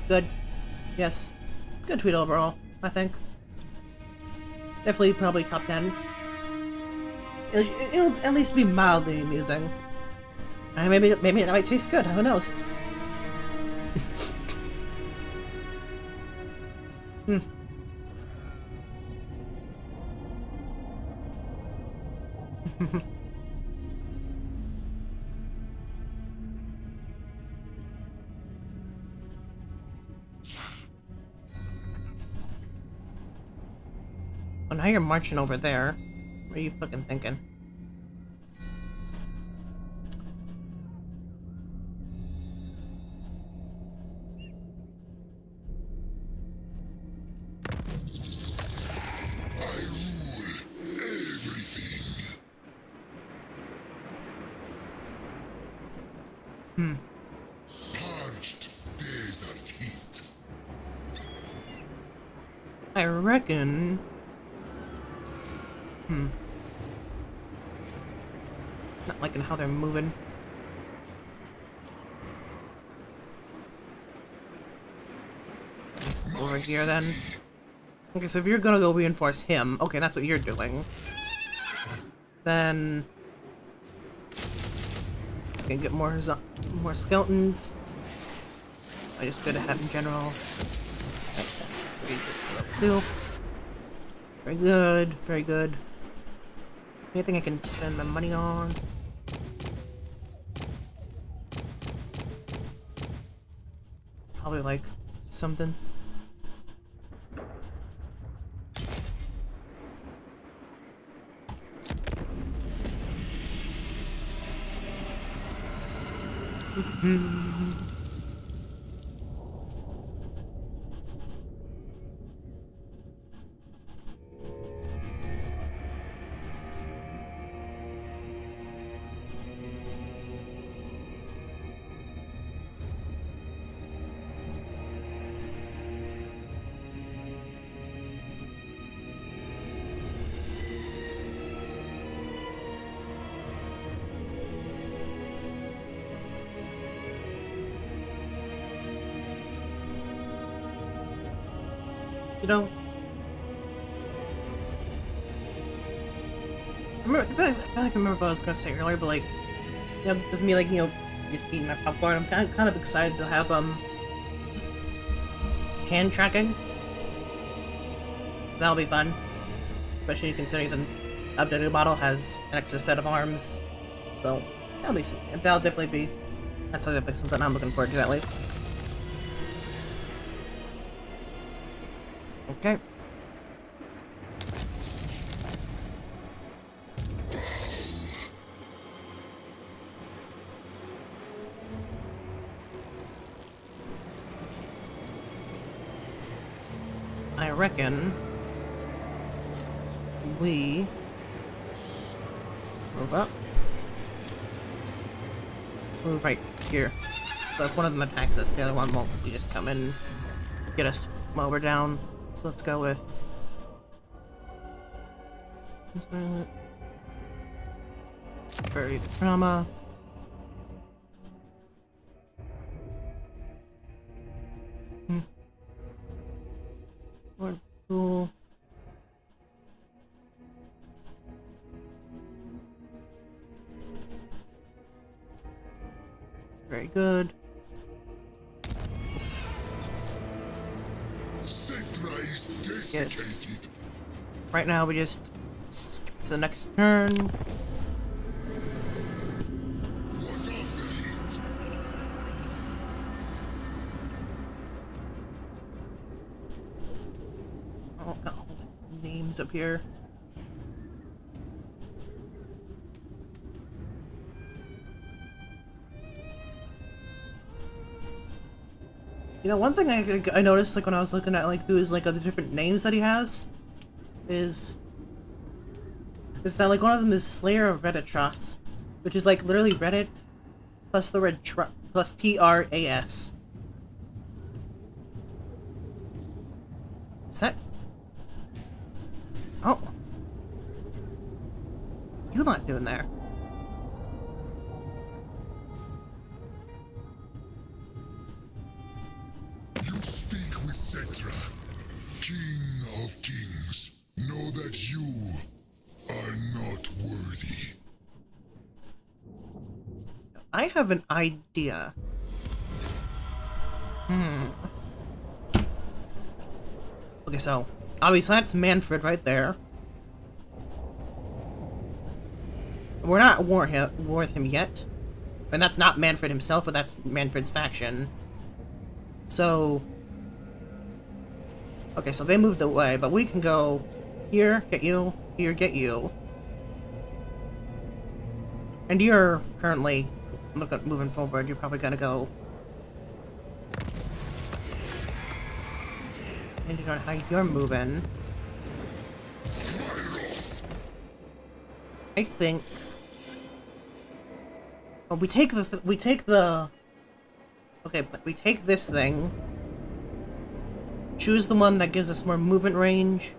Good. Yes. Good tweet overall, I think. Definitely probably top 10. It'll at least be mildly amusing. And maybe it might taste good, who knows? Well, now you're marching over there. What are you fucking thinking? Parched desert heat. I reckon. Not liking how they're moving. things over here then. Okay, so if you're gonna go reinforce him, okay, that's what you're doing. Then let's gonna get more skeletons. I just go to have in general. Right, that's easy to level 2. Very good, very good. Anything I can spend my money on? Probably like something. You know, I feel like I remember what I was gonna say earlier, but like, you know, just me like, you know, just eating my popcorn. I'm kind of excited to have hand tracking. 'Cause that'll be fun, especially considering the updated model has an extra set of arms. So that'll definitely be something I'm looking forward to at least. Okay. I reckon we move up. Let's move right here. So if one of them attacks us, the other one won't. We just come in, get us while we're down. So let's go with bury the trauma. More cool. Very good. Settra is Yes. desiccated. Right now we just skip to the next turn. What of the heat? Oh, got all these names up here. You know, one thing I noticed, like, when I was looking at, like, through his, like, the different names that he has, is that, like, one of them is Slayer of Redditras, which is, like, literally Reddit plus the red plus TRAS. Is that... Oh. You not doing there? You speak with Settra, King of Kings. Know that you are not worthy. I have an idea. Okay, so obviously that's Manfred right there. We're not at war with him yet. And that's not Manfred himself, but that's Manfred's faction. So... Okay, so they moved away, but we can go here, get you, here, get you. And you're currently moving forward, you're probably gonna go... Depending on how you're moving... I think... Well, we take the... Okay, but we take this thing. Choose the one that gives us more movement range.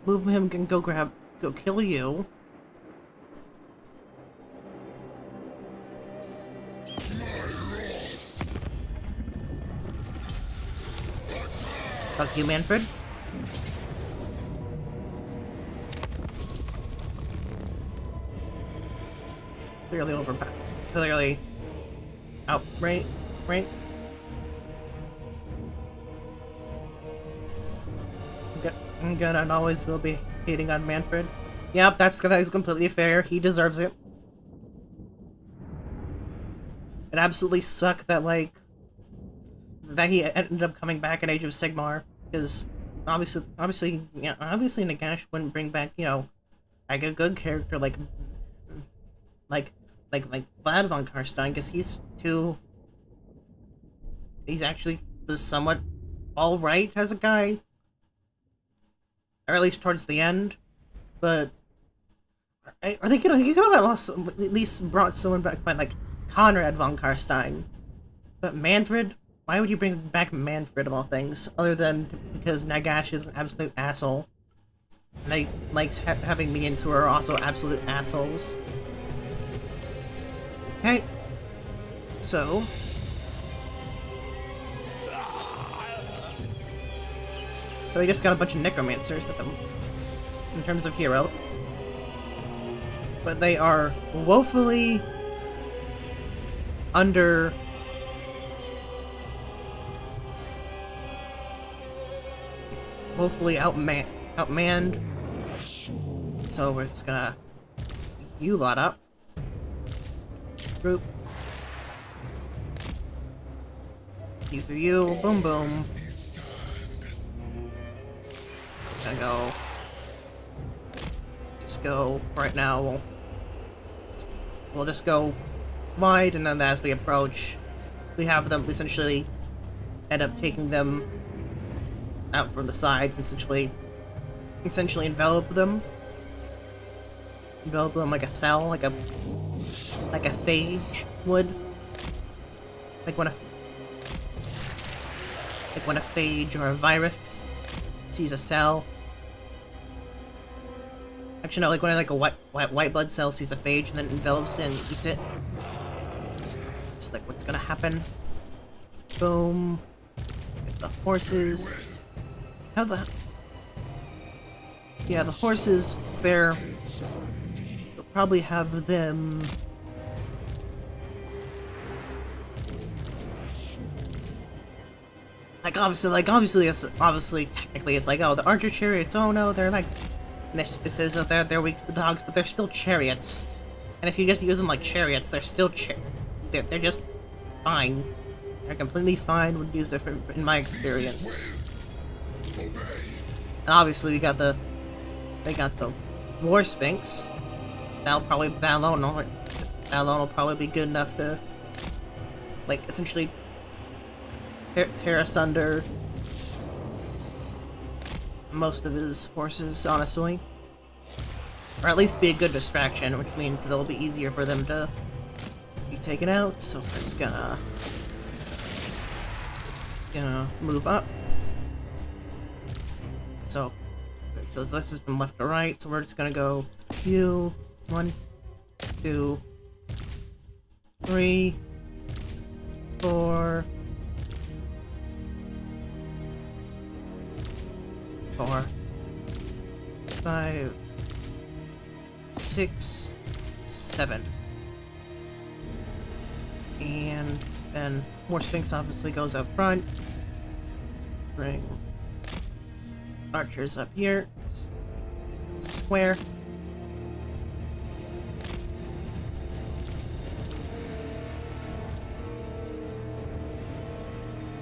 Move him and go kill you. Fuck you, Manfred. Clearly overpowered. Clearly out. Right? I'm gonna and always will be hating on Manfred. Yep, that is completely fair. He deserves it. It absolutely sucked that, like, that he ended up coming back in Age of Sigmar, because obviously Nagash wouldn't bring back, you know, like a good character like Vlad von Karstein, because he's actually was somewhat alright as a guy, or at least towards the end, but I think, you know, he could have at least brought someone back by, like, Conrad von Karstein. But Manfred? Why would you bring back Manfred of all things? Other than because Nagash is an absolute asshole. And I likes having minions who are also absolute assholes. Okay. So... they just got a bunch of necromancers at them, in terms of heroes. But they are woefully outmanned. So we're just gonna you lot up. Group. You for you, boom boom. Just gonna go. Just go right now. We'll just go wide, and then as we approach, we have them essentially end up taking them out from the sides, and essentially envelop them like a cell, like a phage would, like when a phage or a virus sees a cell. Actually, no, like when a white blood cell sees a phage and then envelops it and eats it. It's like what's gonna happen. Boom. Let's get the horses. How the... Yeah, the horses, they'll probably have them... Obviously, technically, it's like, oh, the archer chariots, oh no, they're like... This says that they're weak to the dogs, but they're still chariots. And if you just use them like chariots, they're still they're just fine. They're completely fine when used in my experience. And obviously, we got the War Sphinx. That alone will probably be good enough to, like, essentially tear asunder most of his forces, honestly. Or at least be a good distraction, which means it'll be easier for them to be taken out. So we're just gonna move up. So this is from left to right, so we're just gonna go you 1, 2, 3, 4, 5, 6, 7. And then more Sphinx obviously goes up front. Let's bring archers up here. Square.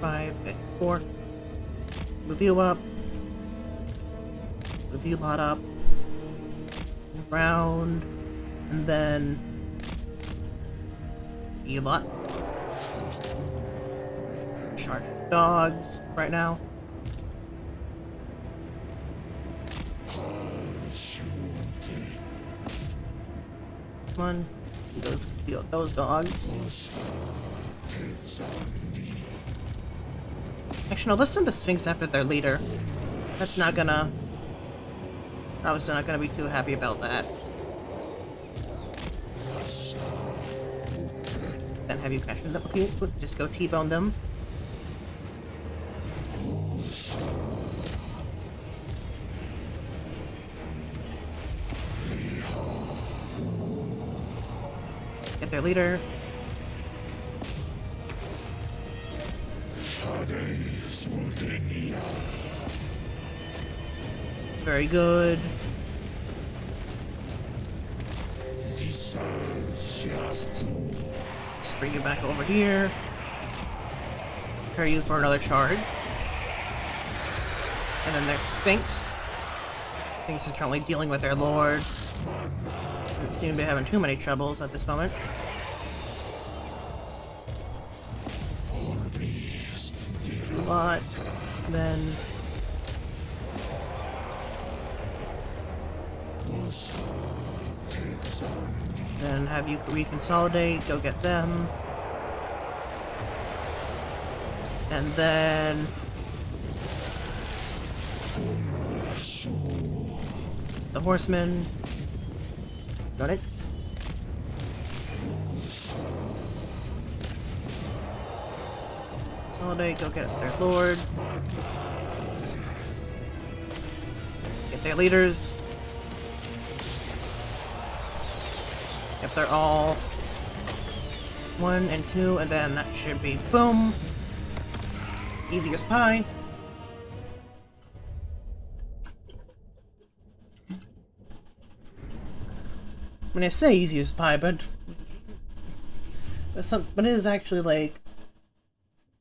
Five, that's 4. Move you up. Move you lot up. Round. And then you lot. Charge dogs right now. Come on. Those dogs. Actually, no, let's send the Sphinx after their leader. That's not gonna... Obviously not gonna be too happy about that. Then have you captured them? Okay, just go T-bone them. Get their leader. Very good. Just bring you back over here. Prepare you for another charge. And then there's Sphinx. Sphinx is currently dealing with their lord. Doesn't seem to be having too many troubles at this moment. A lot. Then have you reconsolidate, go get them. And then the horsemen. Got it? Consolidate, go get their lord. Get their leaders. If they're all 1 and 2, and then that should be boom. Easy as pie. I mean, I say easy as pie, but it is actually like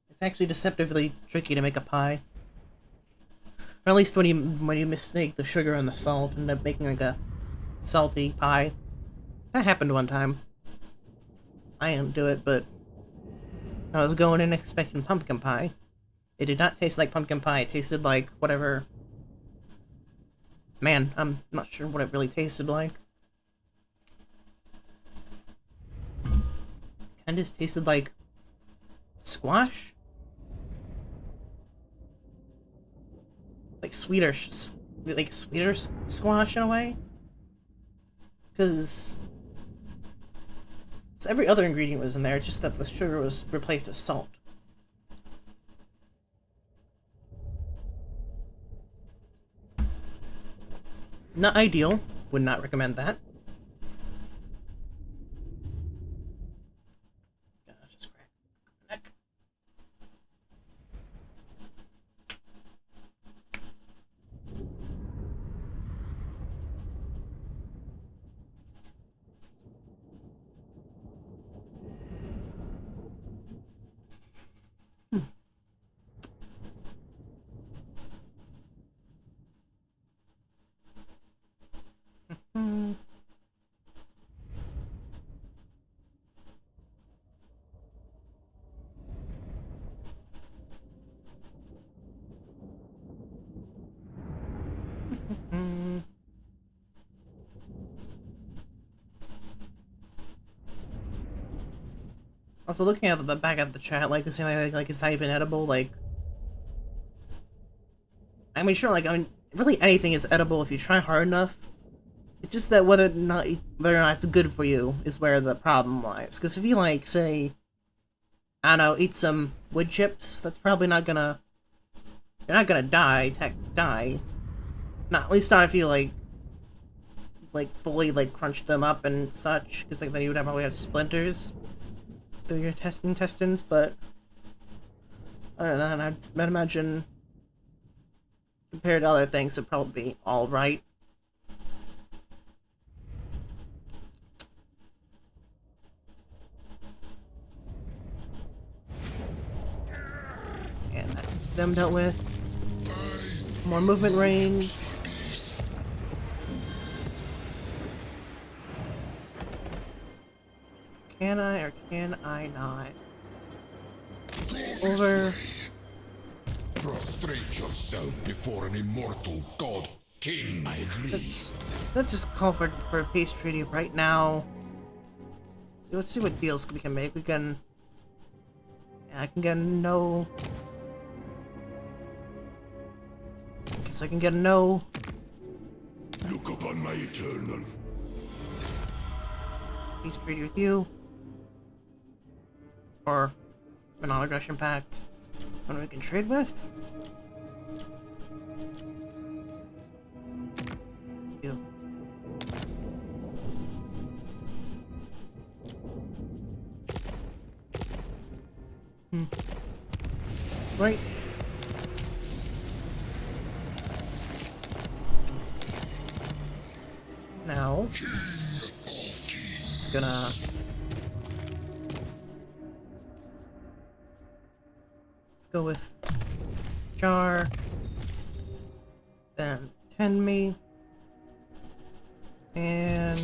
it's actually deceptively tricky to make a pie. Or at least when you mistake the sugar and the salt and end up making like a salty pie. That happened one time. I didn't do it, but I was going in expecting pumpkin pie. It did not taste like pumpkin pie. It tasted like whatever. Man, I'm not sure what it really tasted like. Kinda just tasted like squash? Like sweeter squash in a way? Because every other ingredient was in there, just that the sugar was replaced with salt. Not ideal. Would not recommend that. Just crack my neck. Also, looking at the back of the chat, like, is it's not even edible, like... I mean, sure, like, I mean, really anything is edible if you try hard enough. It's just that whether or not it's good for you is where the problem lies. Because if you, like, say, I don't know, eat some wood chips, that's probably not gonna... You're not gonna die. Not, at least not if you, like, fully, like, crunch them up and such, because, like, then you would probably have splinters through your intestines, but other than that, I'd imagine compared to other things, it'd probably be alright. And that's them dealt with. More movement range. Can I or can I not? Over. Prostrate yourself before an immortal god king. I agree. Let's just call for a peace treaty right now. So let's see what deals we can make. We can. Yeah, I can get a no. Guess I can get a no. Look upon my eternal. Peace treaty with you. Or a non-aggression pact. One we can trade with? You. Right. Now, it's gonna... Let's go with Jar, then Tenmi, and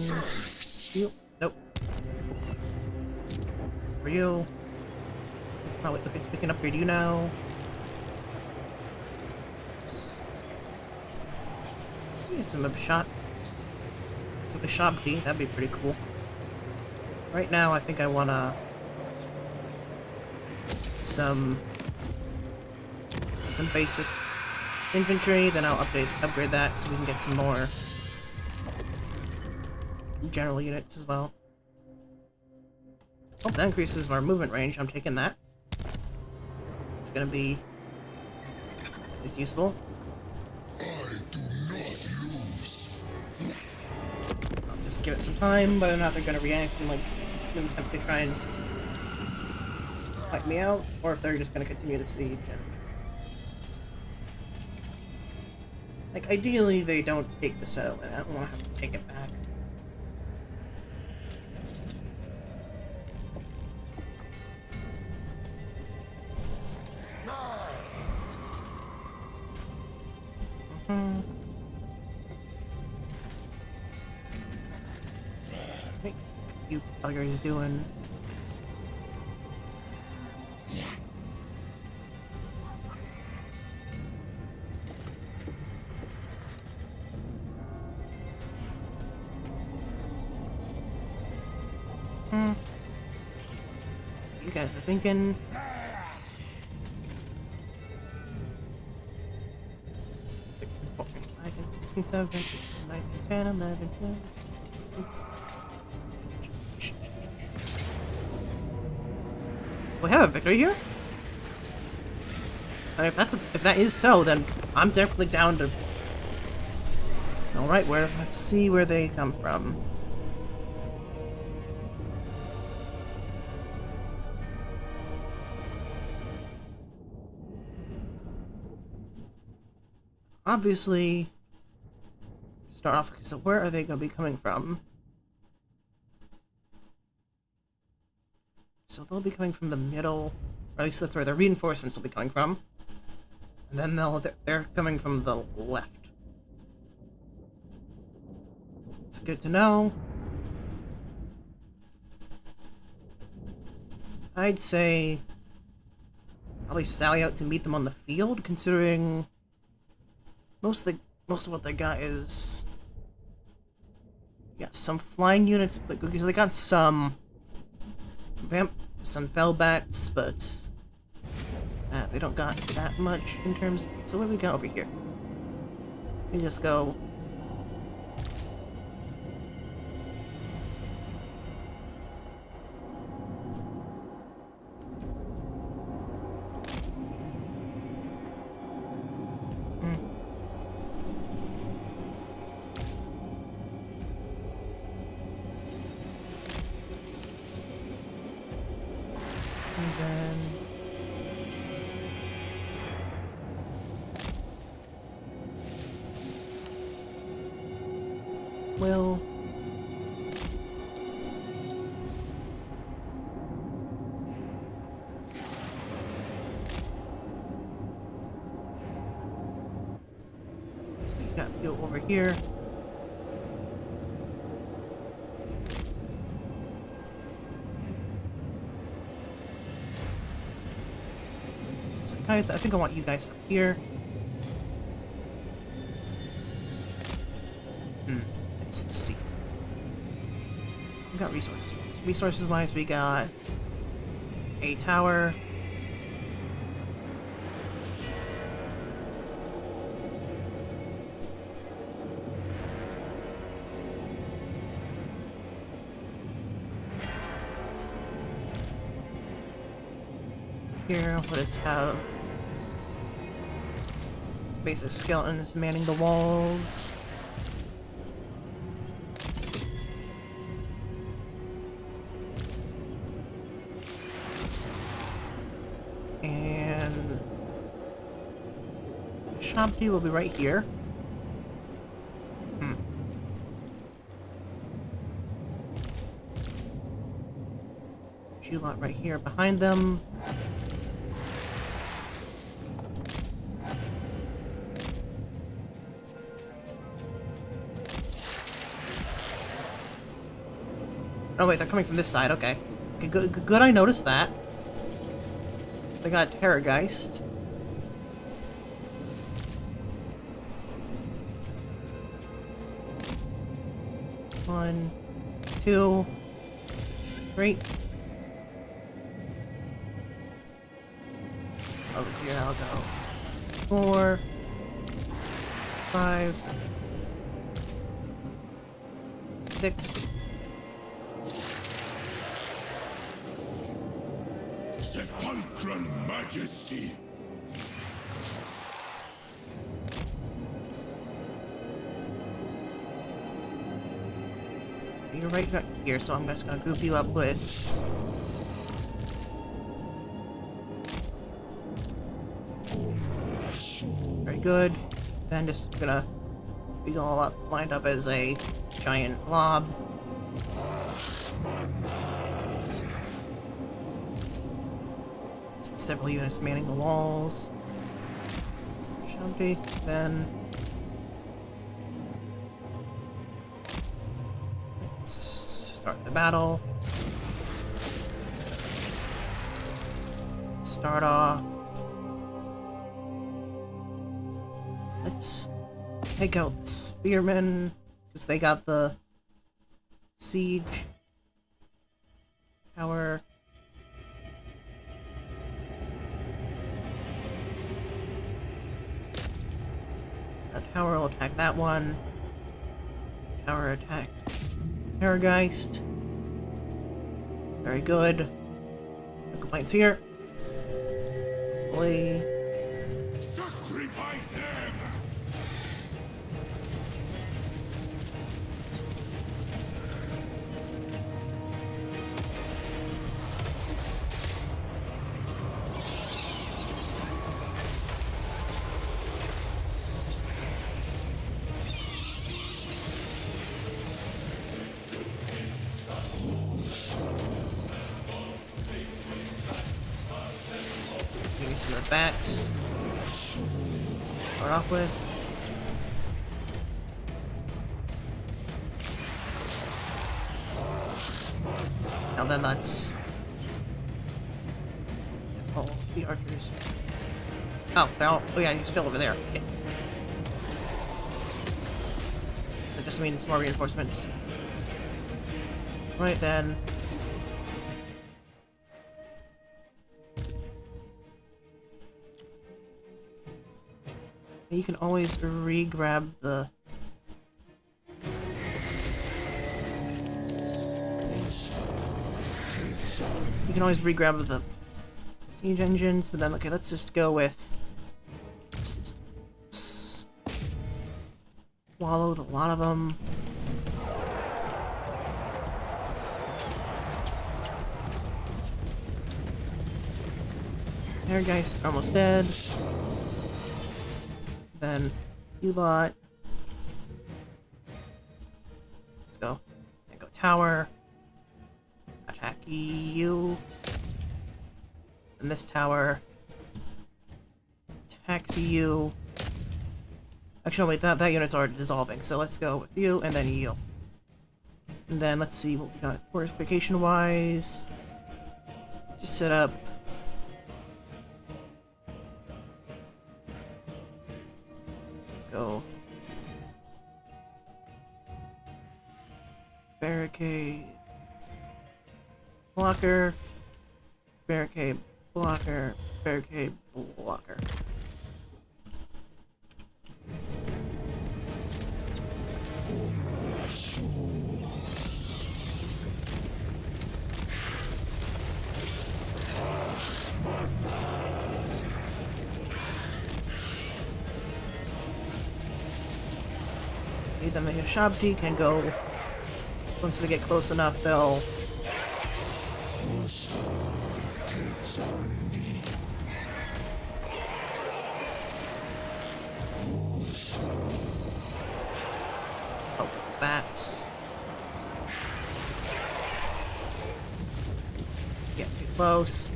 you. Nope. For you. Probably okay. So we can upgrade you now. Maybe some shot. Some Shabdi. That'd be pretty cool. Right now, I think I wanna some basic infantry, then I'll upgrade that so we can get some more general units as well. Oh, that increases our movement range. I'm taking that. It's gonna be useful. I do not lose. I'll just give it some time, whether or not they're gonna react and like attempt to try and fight me out, or if they're just gonna continue the siege. And like, ideally, they don't take the settlement. I don't want to have to take it back. Right. You buggers doing? That's what you guys are thinking. 7, 9, 10, 11, 12. We have a victory here? And if that is so, then I'm definitely down to... Alright, let's see where they come from. Obviously, start off, so where are they going to be coming from? So they'll be coming from the middle, or at least that's where the reinforcements will be coming from. And then they're coming from the left. It's good to know. I'd say probably sally out to meet them on the field, considering most of what they got is some flying units, but because they got some Fellbats, but they don't got that much in terms of... So what do we got over here? We can just go... And then... Well... We got you over here. So guys, I think I want you guys up here. Let's see. We got resources. Resources-wise, we got a tower. Here, let's have basic skeletons manning the walls. And Yashabti will be right here. Lot right here behind them. Oh wait, they're coming from this side. Okay. Okay, good. I noticed that. So they got Terrorgeist. One, two, three. Over here, I'll go 4, 5, 6. Sepulchral majesty. You're right here, so I'm just gonna group you up with. Very good. Then just gonna be all up, lined up as a giant blob. Just several units manning the walls. Shanti, then let's start the battle. Start off. Let's take out the spearmen, because they got the siege tower. That tower will attack that one. Tower attack Terrorgeist. Very good. No complaints here. Hopefully. Sacrifice them! Give me some of the bats. Start off with. Now then, let's. Oh, the archers. Oh, oh yeah, you're still over there. Okay. So it just means more reinforcements. Right then. You can always re-grab the... You can always re-grab the siege engines, but then, okay, let's just go with... Let's just... swallow a lot of them. Terrorgeist almost dead. Then U-Lot. Let's go. And go tower. Attack you. And this tower. Attacks you. Actually, wait, that unit's already dissolving, so let's go with you and then you. And then let's see what we got fortification wise. Just set up. Go. Barricade. Blocker. Barricade. Blocker. Barricade. Blocker. Then the Yashabti can go. Once they get close enough, they'll. bats. Get too close.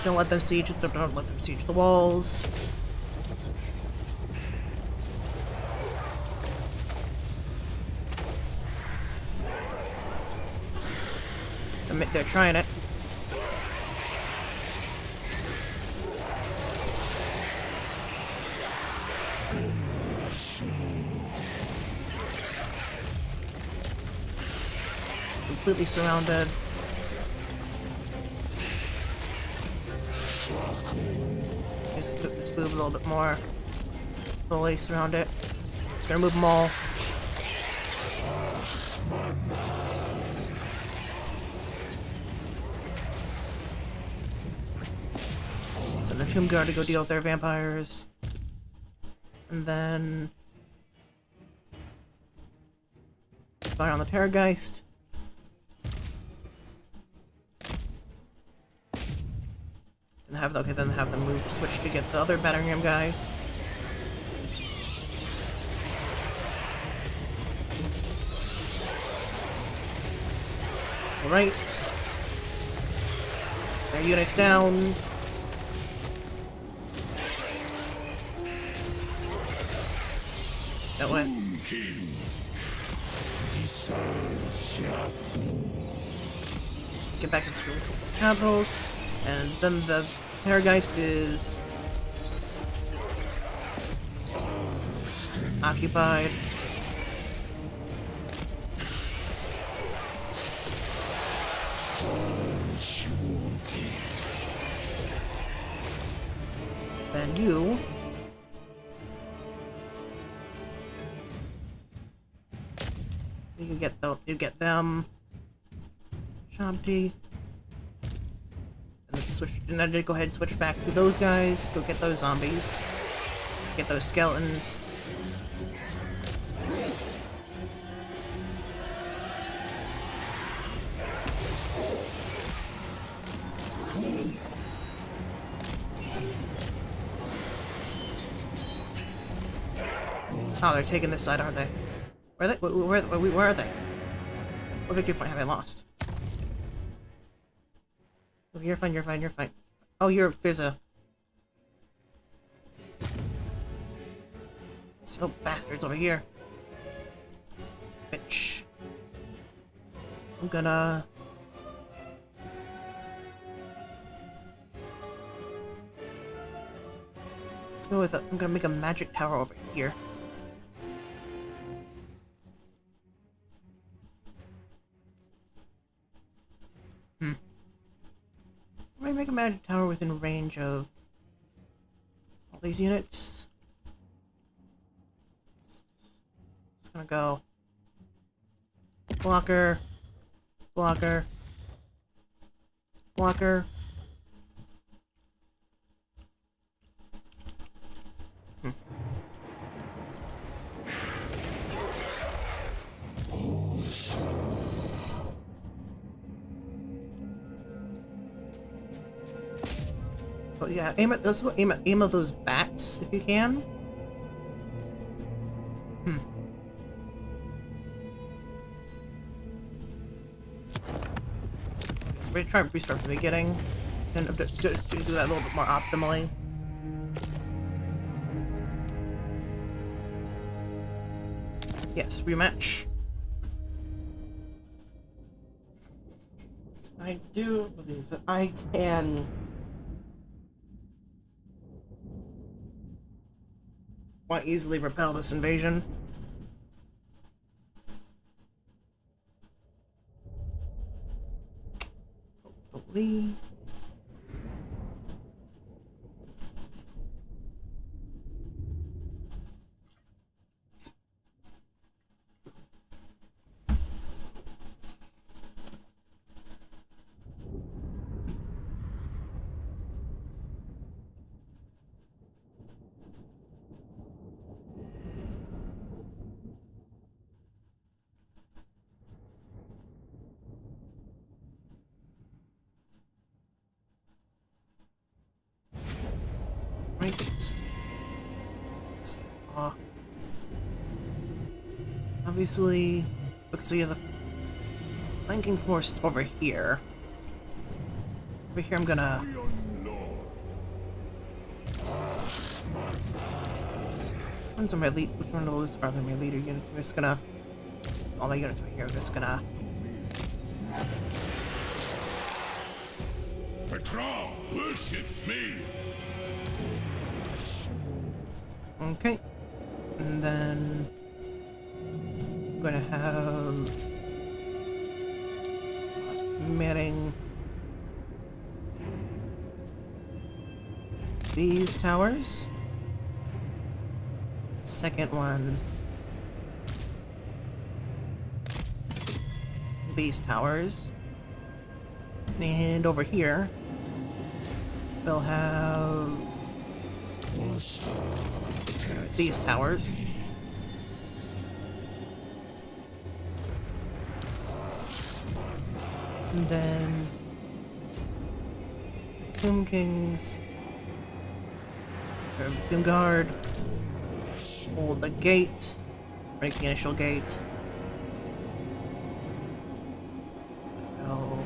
Don't let them siege. Don't let them siege the walls. They're trying it. Completely surrounded. Let's move a little bit more. Fully surround it. It's gonna move them all. Send the Tomb Guard to go deal with their vampires. And then fire on the Terrorgeist. And have then have them move switch to get the other battering ram guys. Alright. Their units down. That way. Get back into the capital. And then the Terrorgeist is occupied. Then you get them. Shanti. And then go ahead and switch back to those guys. Go get those zombies. Get those skeletons. Oh, they're taking this side, aren't they? Where are they? Where are they? What victory point have I lost? Oh, you're fine, you're fine, you're fine. Oh, there's a... So bastards over here. Bitch. I'm gonna... Let's go with I'm gonna make a magic tower over here. Make a magic tower within range of all these units. Just gonna go blocker, blocker, blocker. Oh yeah, let's go aim at those bats if you can. So we're trying to restart from the beginning and do that a little bit more optimally. Yes, rematch. I do believe that I can quite easily repel this invasion. Hopefully. Right. Obviously, because he has a flanking force over here. Over here, I'm gonna. Which ones are my lead? Which one of those are my leader units? I'm just gonna. All my units right here. I'm just gonna. The crowd worships me. Okay. And then I'm gonna have manning these towers. Second one, these towers. And over here, they'll have these towers. And then Tomb Kings, Tomb Guard, hold the gate, break the initial gate. Go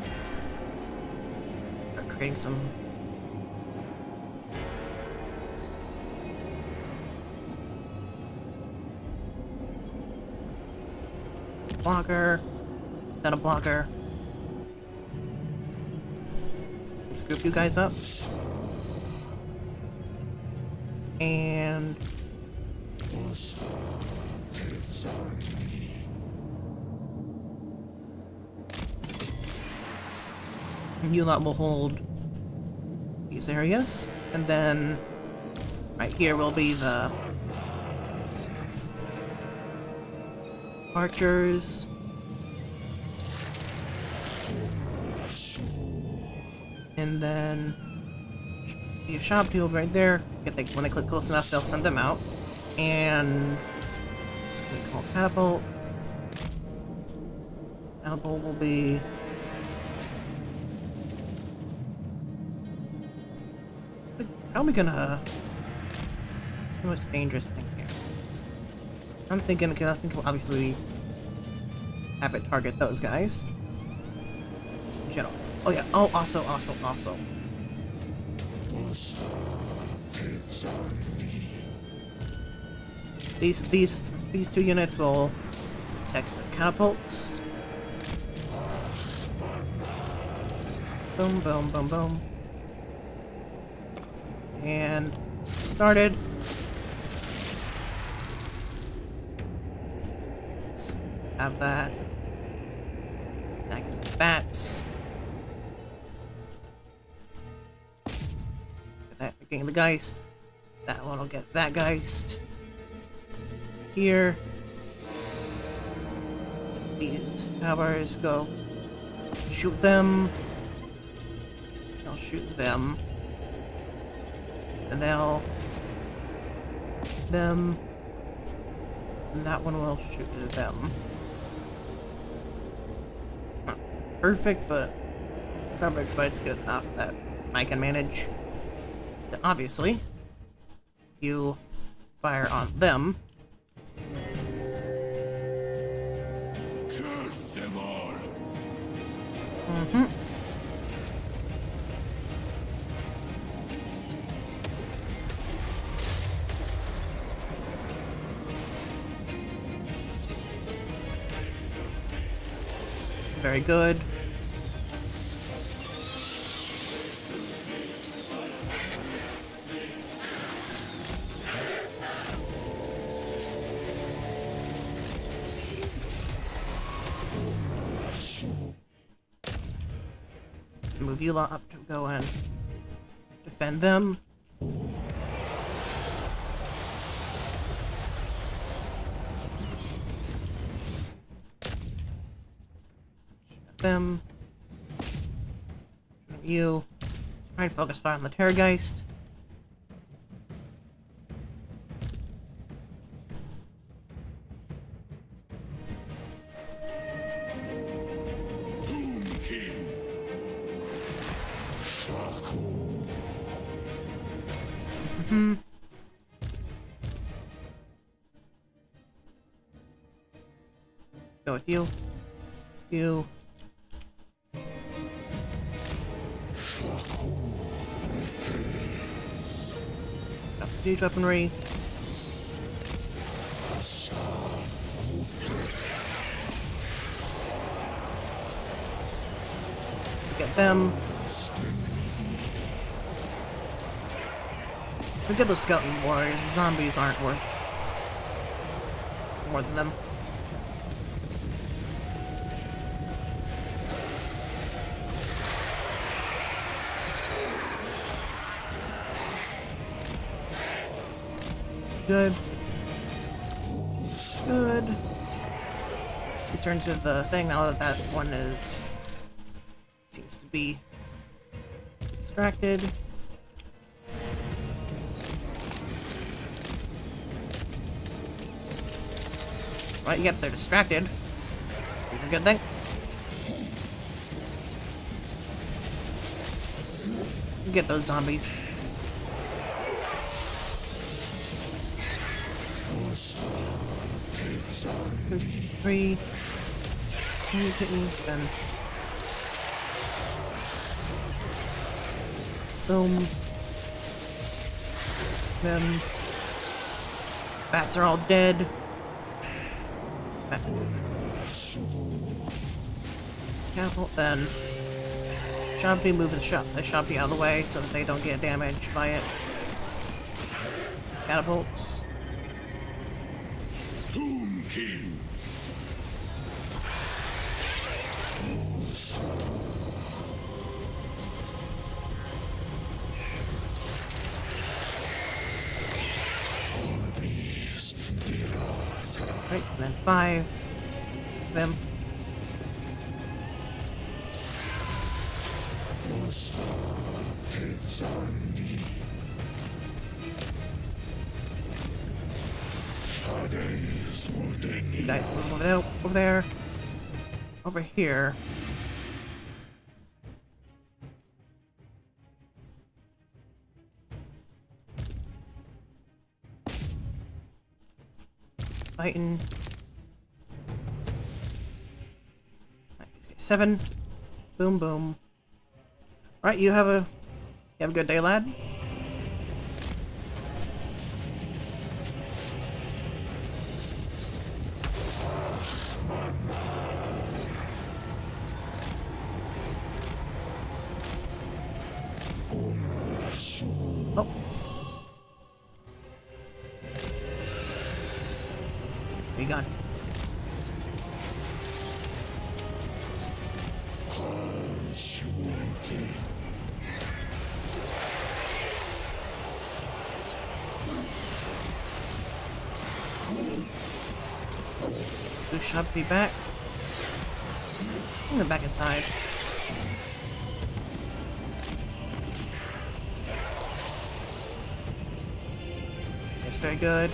start creating some blocker, then a blocker. Let's group you guys up. And you lot will hold these areas, and then right here will be the archers. And then the shop people right there. When they click close enough, they'll send them out. And it's going to call catapult. Catapult will be how are we gonna? What's the most dangerous thing here? I'm thinking, because I think we'll obviously have it target those guys. Just in general. Oh yeah. Oh, also. These two units will protect the catapults. Boom, boom, boom, boom. And started. Let's have that. Attacking the bats. Let's get that. Getting the Geist. That one will get that Geist. Here. Let's get these towers. Go. Shoot them. I'll shoot them. And they'll them, and that one will shoot them. Not perfect, but coverage, but it's good enough that I can manage. Then obviously, you fire on them. Curse them all. Mm-hmm. Very good. Move you lot up to go and defend them. Them. You. Try and focus fire on the Terrorgeist. Tomb King. Go with you. You. Got the siege weaponry. Get them. We get those skeleton warriors. The zombies aren't worth more than them. Good. Good. Return to the thing now that that one is... seems to be distracted. Right, yep, they're distracted. This is a good thing. Get those zombies. Three. Then. Boom. Them. Bats are all dead. Catapult, then. Shumpy, move the Shumpy out of the way so that they don't get damaged by it. Catapults. Tomb King. Right, and then 5 of them. You guys move over there. Over here. Fighting. Okay, 7. Boom, boom. Right, you have a good day, lad. Oh. Be gone. You should be back. Bring them back inside. That's very good.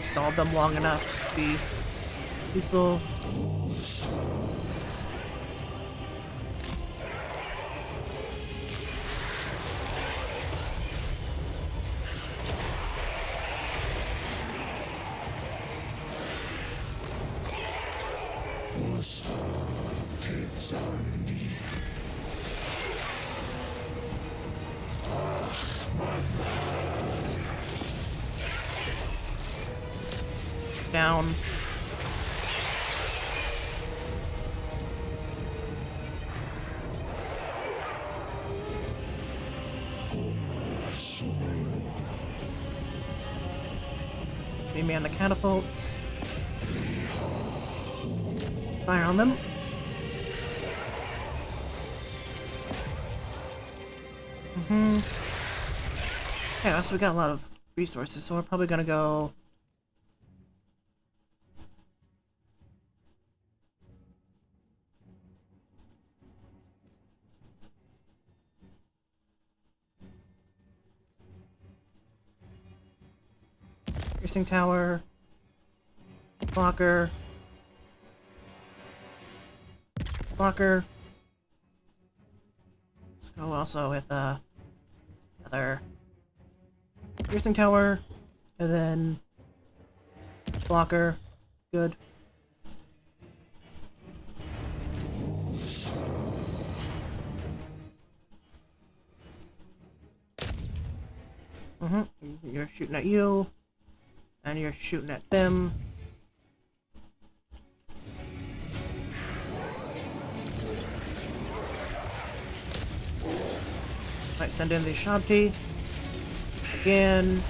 Stalled them long enough to be useful. Down. Let's reman the catapults. Fire on them. Yeah, so we got a lot of resources, so we're probably gonna go. Piercing tower. Blocker. Blocker. Let's go also with another piercing tower, and then blocker. Good. You're shooting at you. And you're shooting at them. Might send in the Shanti. Again.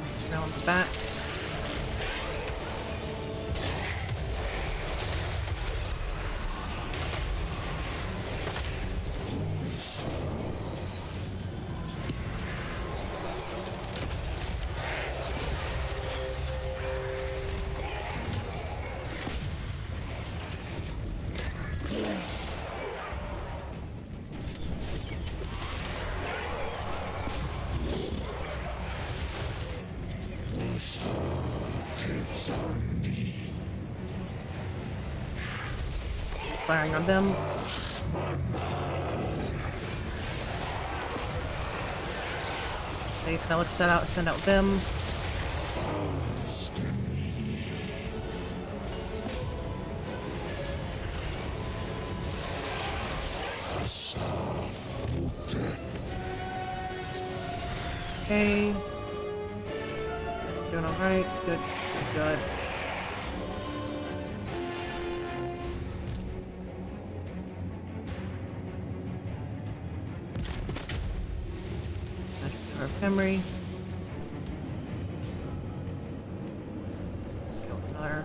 Surround the bats. Firing on them. Safe. Now let's send out them. Okay. Doing alright. It's good. Good. Memory. Skeleton fire.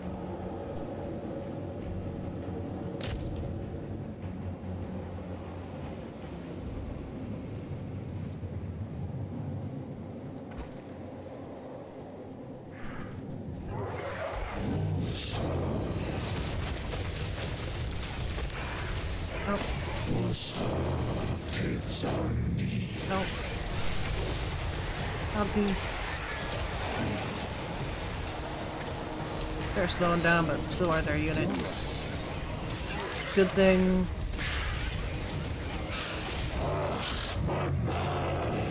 Nope. Nope. Copy. They're slowing down, but so are their units. It's a good thing.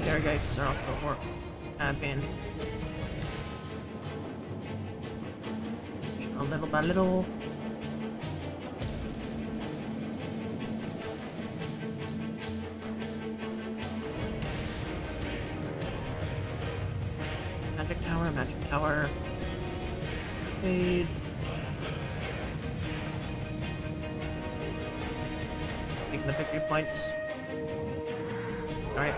Their guys are also more camping. Little by little. Magic tower. Aid. Taking the victory points. Alright.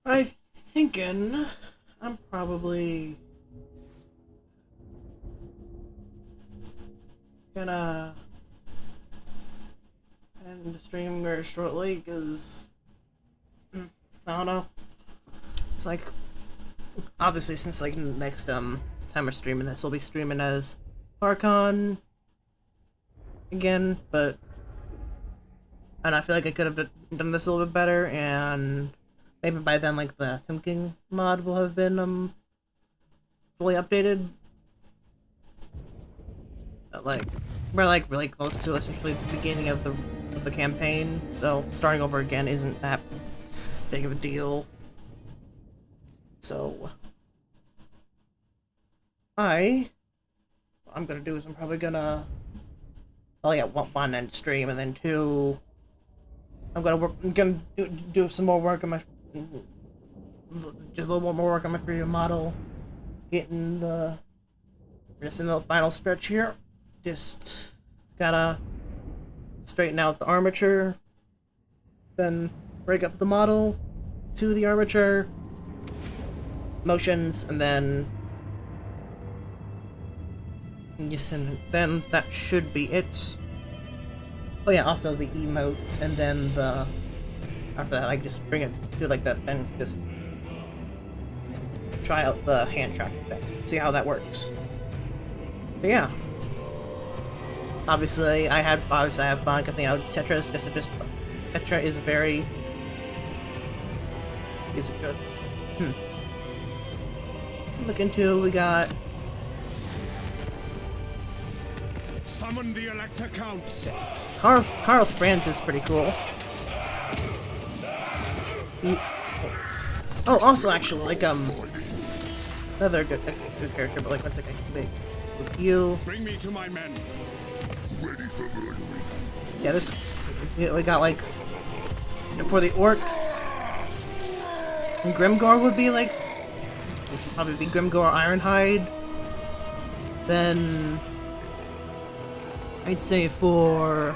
I'm thinking I'm probably gonna end the stream very shortly because I don't know. It's like obviously since like next time we're streaming this, we'll be streaming as Farcon again, but and I feel like I could have done this a little bit better, and maybe by then like the Tomb King mod will have been fully updated. But, like we're like really close to essentially the beginning of the campaign, so starting over again isn't that big of a deal. So what I'm gonna do is I'm probably gonna one end stream, and then two I'm gonna do some more work on my just a little more work on my 3D model, getting just in the final stretch here. just gotta straighten out the armature, then break up the model to the armature, motions, and then then that should be it. Oh yeah, also the emotes, and then after that I just bring it, do like that, and just try out the hand tracking thing, see how that works. But yeah, obviously I have fun because, you know, Settra is Settra is very good. Look into, we got summon the Elector Counts. Carl Franz is pretty cool. Oh, also actually, like another good character, but like, one second, with you. Bring me to my men. Ready for murdering. Yeah, this we got like for the orcs. Grimgor would be like, probably be Grimgor Ironhide. Then I'd say for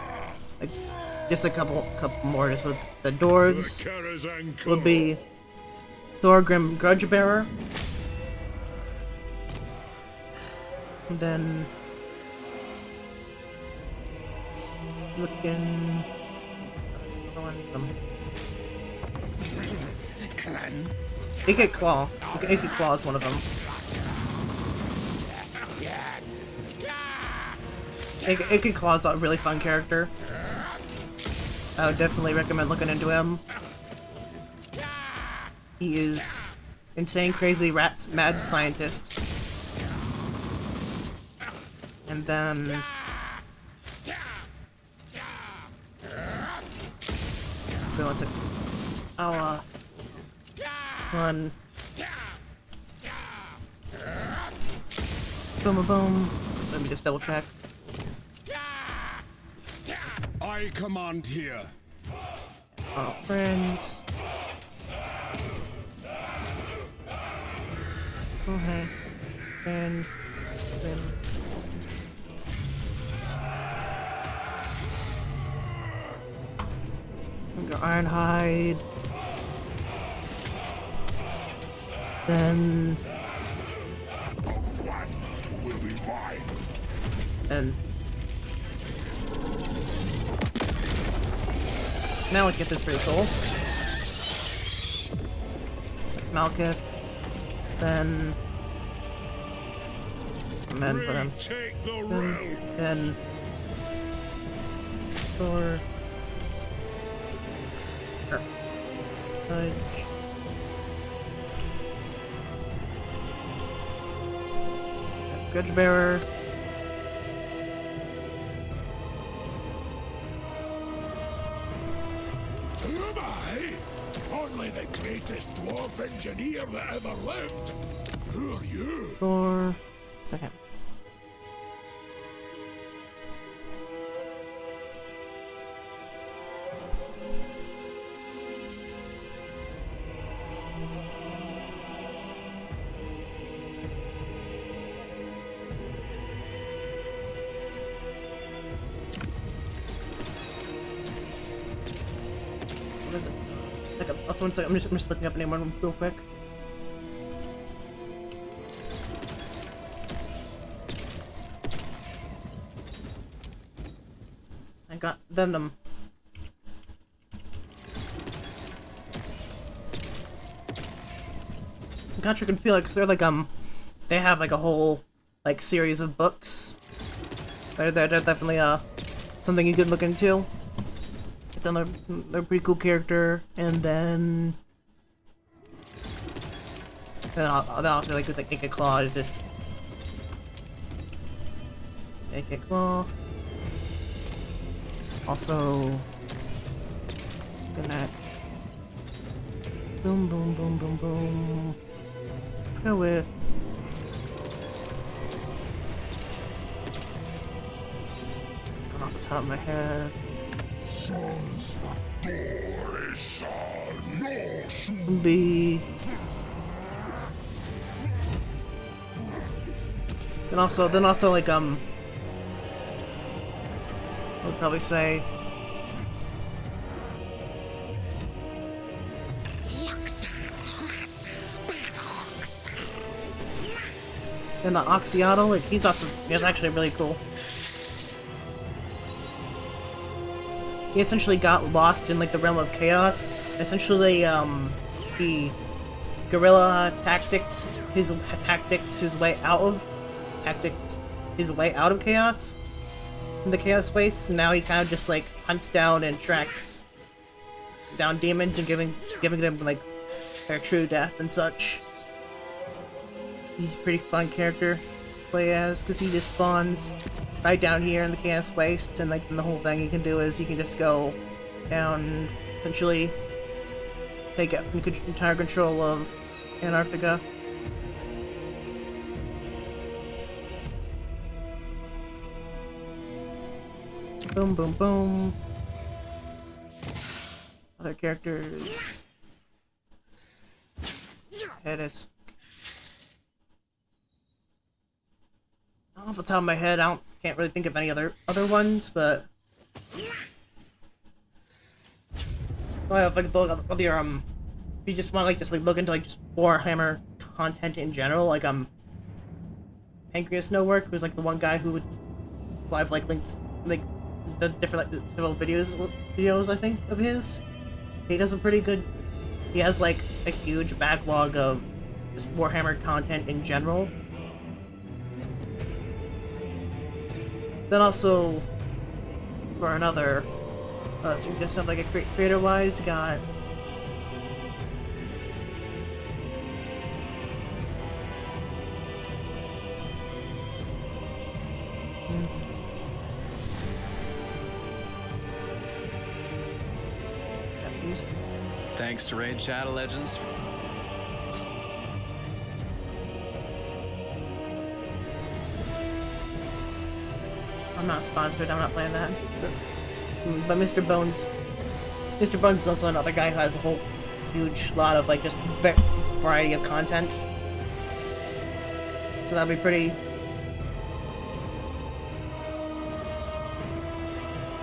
like just a couple more, just with the dwarves, would be Thorgrim Grudgebearer. And then looking Clan. Ikit Claw. Ikit Claw is one of them. Yes. Ikit Claw is a really fun character. I would definitely recommend looking into him. He is insane, crazy, mad scientist. And then wait one second. I'll one. Boom, boom, boom. Let me just double check. I command here. Oh, friends. Okay. Friends. Then. We got Ironhide. Then. Will be mine. And. Now we get this pretty cool. That's Malkith. Then. And then for them. Then. Thor. Fudge. Grudgebearer. Who am I? Only the greatest dwarf engineer that ever lived. Who are you? For second. What is it? It's like that's 1 second. I'm just looking up a name real quick. I got Venom. I got you can feel it because they're like they have like a whole like series of books. They're definitely something you could look into. It's another they're a pretty cool character, and then I'll feel like with like Ikit Claw, it's just Ikit Claw. Also, gonna boom, boom, boom, boom, boom. Let's go with it's going off the top of my head. Be then also like I'd probably say. And the Oxyotl, like, he's awesome. He's actually really cool. He essentially got lost in, like, the realm of chaos. Essentially, he guerrilla tactics his way out of chaos in the chaos space. And now he kind of just like hunts down and tracks down demons and giving them like their true death and such. He's a pretty fun character to play as because he just spawns right down here in the chaos wastes, and like the whole thing you can do is you can just go down and essentially take entire control of Antarctica. Boom, boom, boom. Other characters. It is. Off the top of my head, can't really think of any other ones, but well, if I could look at other if you just want to like look into like just Warhammer content in general, like Pancreas No Work, who's like the one guy who would live like linked like the different like several videos I think of his. He does a pretty good. He has like a huge backlog of just Warhammer content in general. Then also for another so just stuff like a creator wise got Thanks to Raid Shadow Legends. I'm not sponsored, I'm not playing that. But Mr. Bones is also another guy who has a whole huge lot of like just variety of content. So that'd be pretty.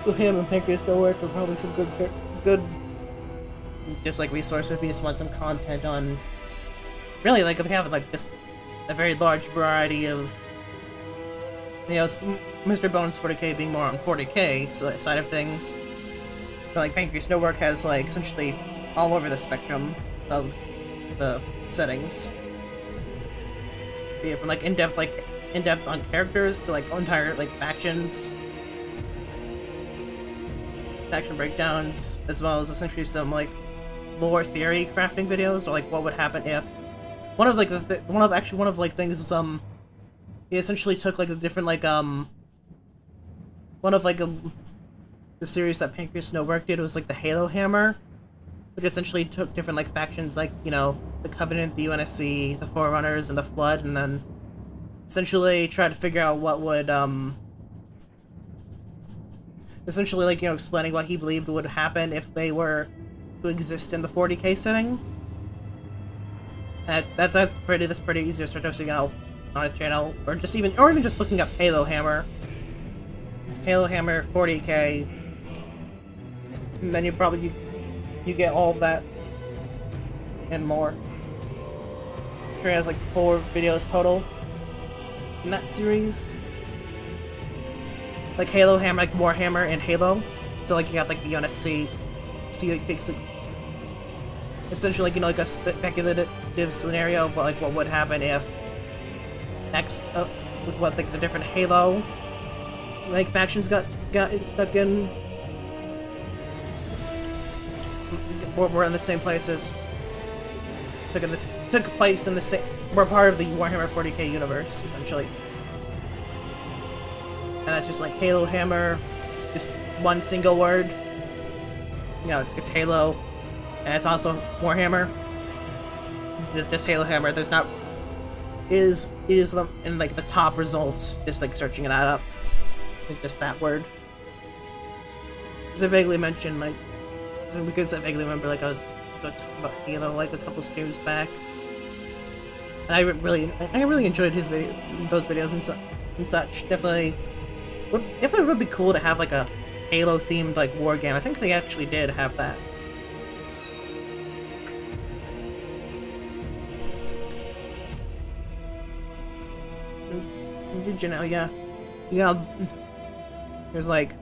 So him and Pancreas No Work are probably some good just like resources if you just want some content on. Really, like they have like just a very large variety of. You know, Mr. Bones 40k being more on 40k side of things. But like Pancreas No Work has like essentially all over the spectrum of the settings. Be it from like in-depth on characters to like entire like factions. Faction breakdowns, as well as essentially some like lore theory crafting videos, or like what would happen if one of things is he essentially took like the different like one of like the series that Pancreas No Work did was like the Halo Hammer, which essentially took different like factions like, you know, the Covenant, the UNSC, the Forerunners, and the Flood, and then essentially tried to figure out what would essentially like, you know, explaining what he believed would happen if they were to exist in the 40k setting. That's pretty easy to start seeing out on his channel, or even just looking up Halo Hammer 40k, and then you get all of that and more. I'm sure he has like 4 videos total in that series. Like Halo Hammer, like Warhammer and Halo. So like you have like the UNSC. See, like takes like essentially like, you know, like a speculative scenario of like what would happen if with what like the different Halo like factions got stuck in. We're in the same places. Took place in the same. We're part of the Warhammer 40k universe essentially. And that's just like Halo Hammer, just one single word. You know, it's Halo, and it's also Warhammer. Just Halo Hammer. There's not is the in like the top results. Just like searching that up, like just that word. As I vaguely mentioned, like because I vaguely remember, like I was talking about Halo like a couple streams back, and I really enjoyed those videos and such. Definitely would be cool to have like a Halo-themed, like, war game. I think they actually did have that. Did you know? Yeah. Yeah. There's like...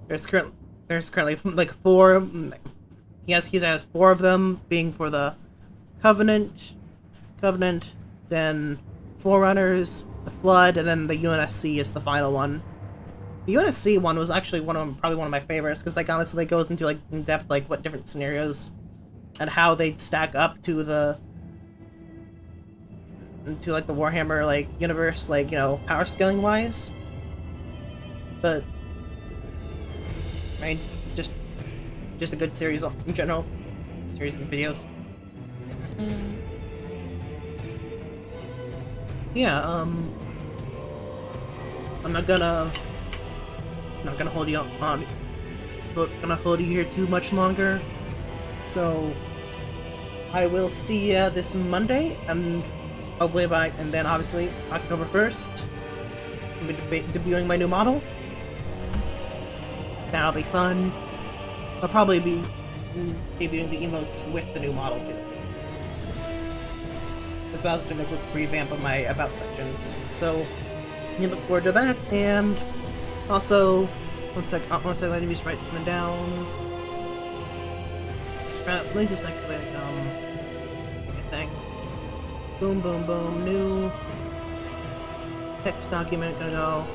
There's currently like 4. He has 4 of them, being for the Covenant, then Forerunners, the Flood, and then the UNSC is the final one. The UNSC one was actually probably one of my favorites, because like honestly it goes into like in depth like what different scenarios and how they'd stack up to the like the Warhammer like universe, like, you know, power scaling wise. But I mean, it's just a good series in general. Series of videos. Yeah, I'm not gonna hold you here too much longer. So I will see ya this Monday, and hopefully and then obviously October 1st, I'll be debuting my new model. That'll be fun. I'll probably be debuting the emotes with the new model too. As well as doing a quick revamp of my about sections. So you look forward to that, and also one sec, let me just write them down. Let me just make a thing. Boom, boom, boom. New text document gonna go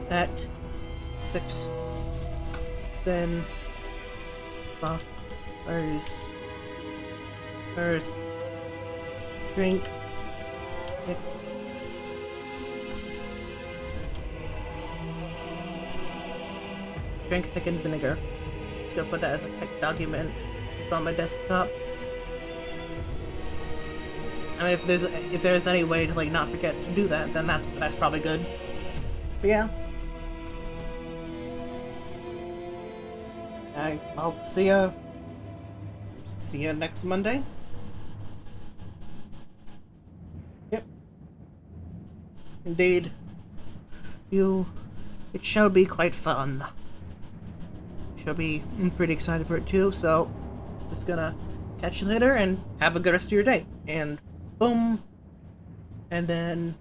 at 6. Then buffers drink thickened vinegar. Just gonna put that as a text document. It's on my desktop. I mean, if there's any way to like not forget to do that, then that's probably good. But yeah. I'll see ya next Monday. Yep. Indeed. It shall be quite fun. Shall be pretty excited for it too, so just gonna catch you later and have a good rest of your day. And boom. And then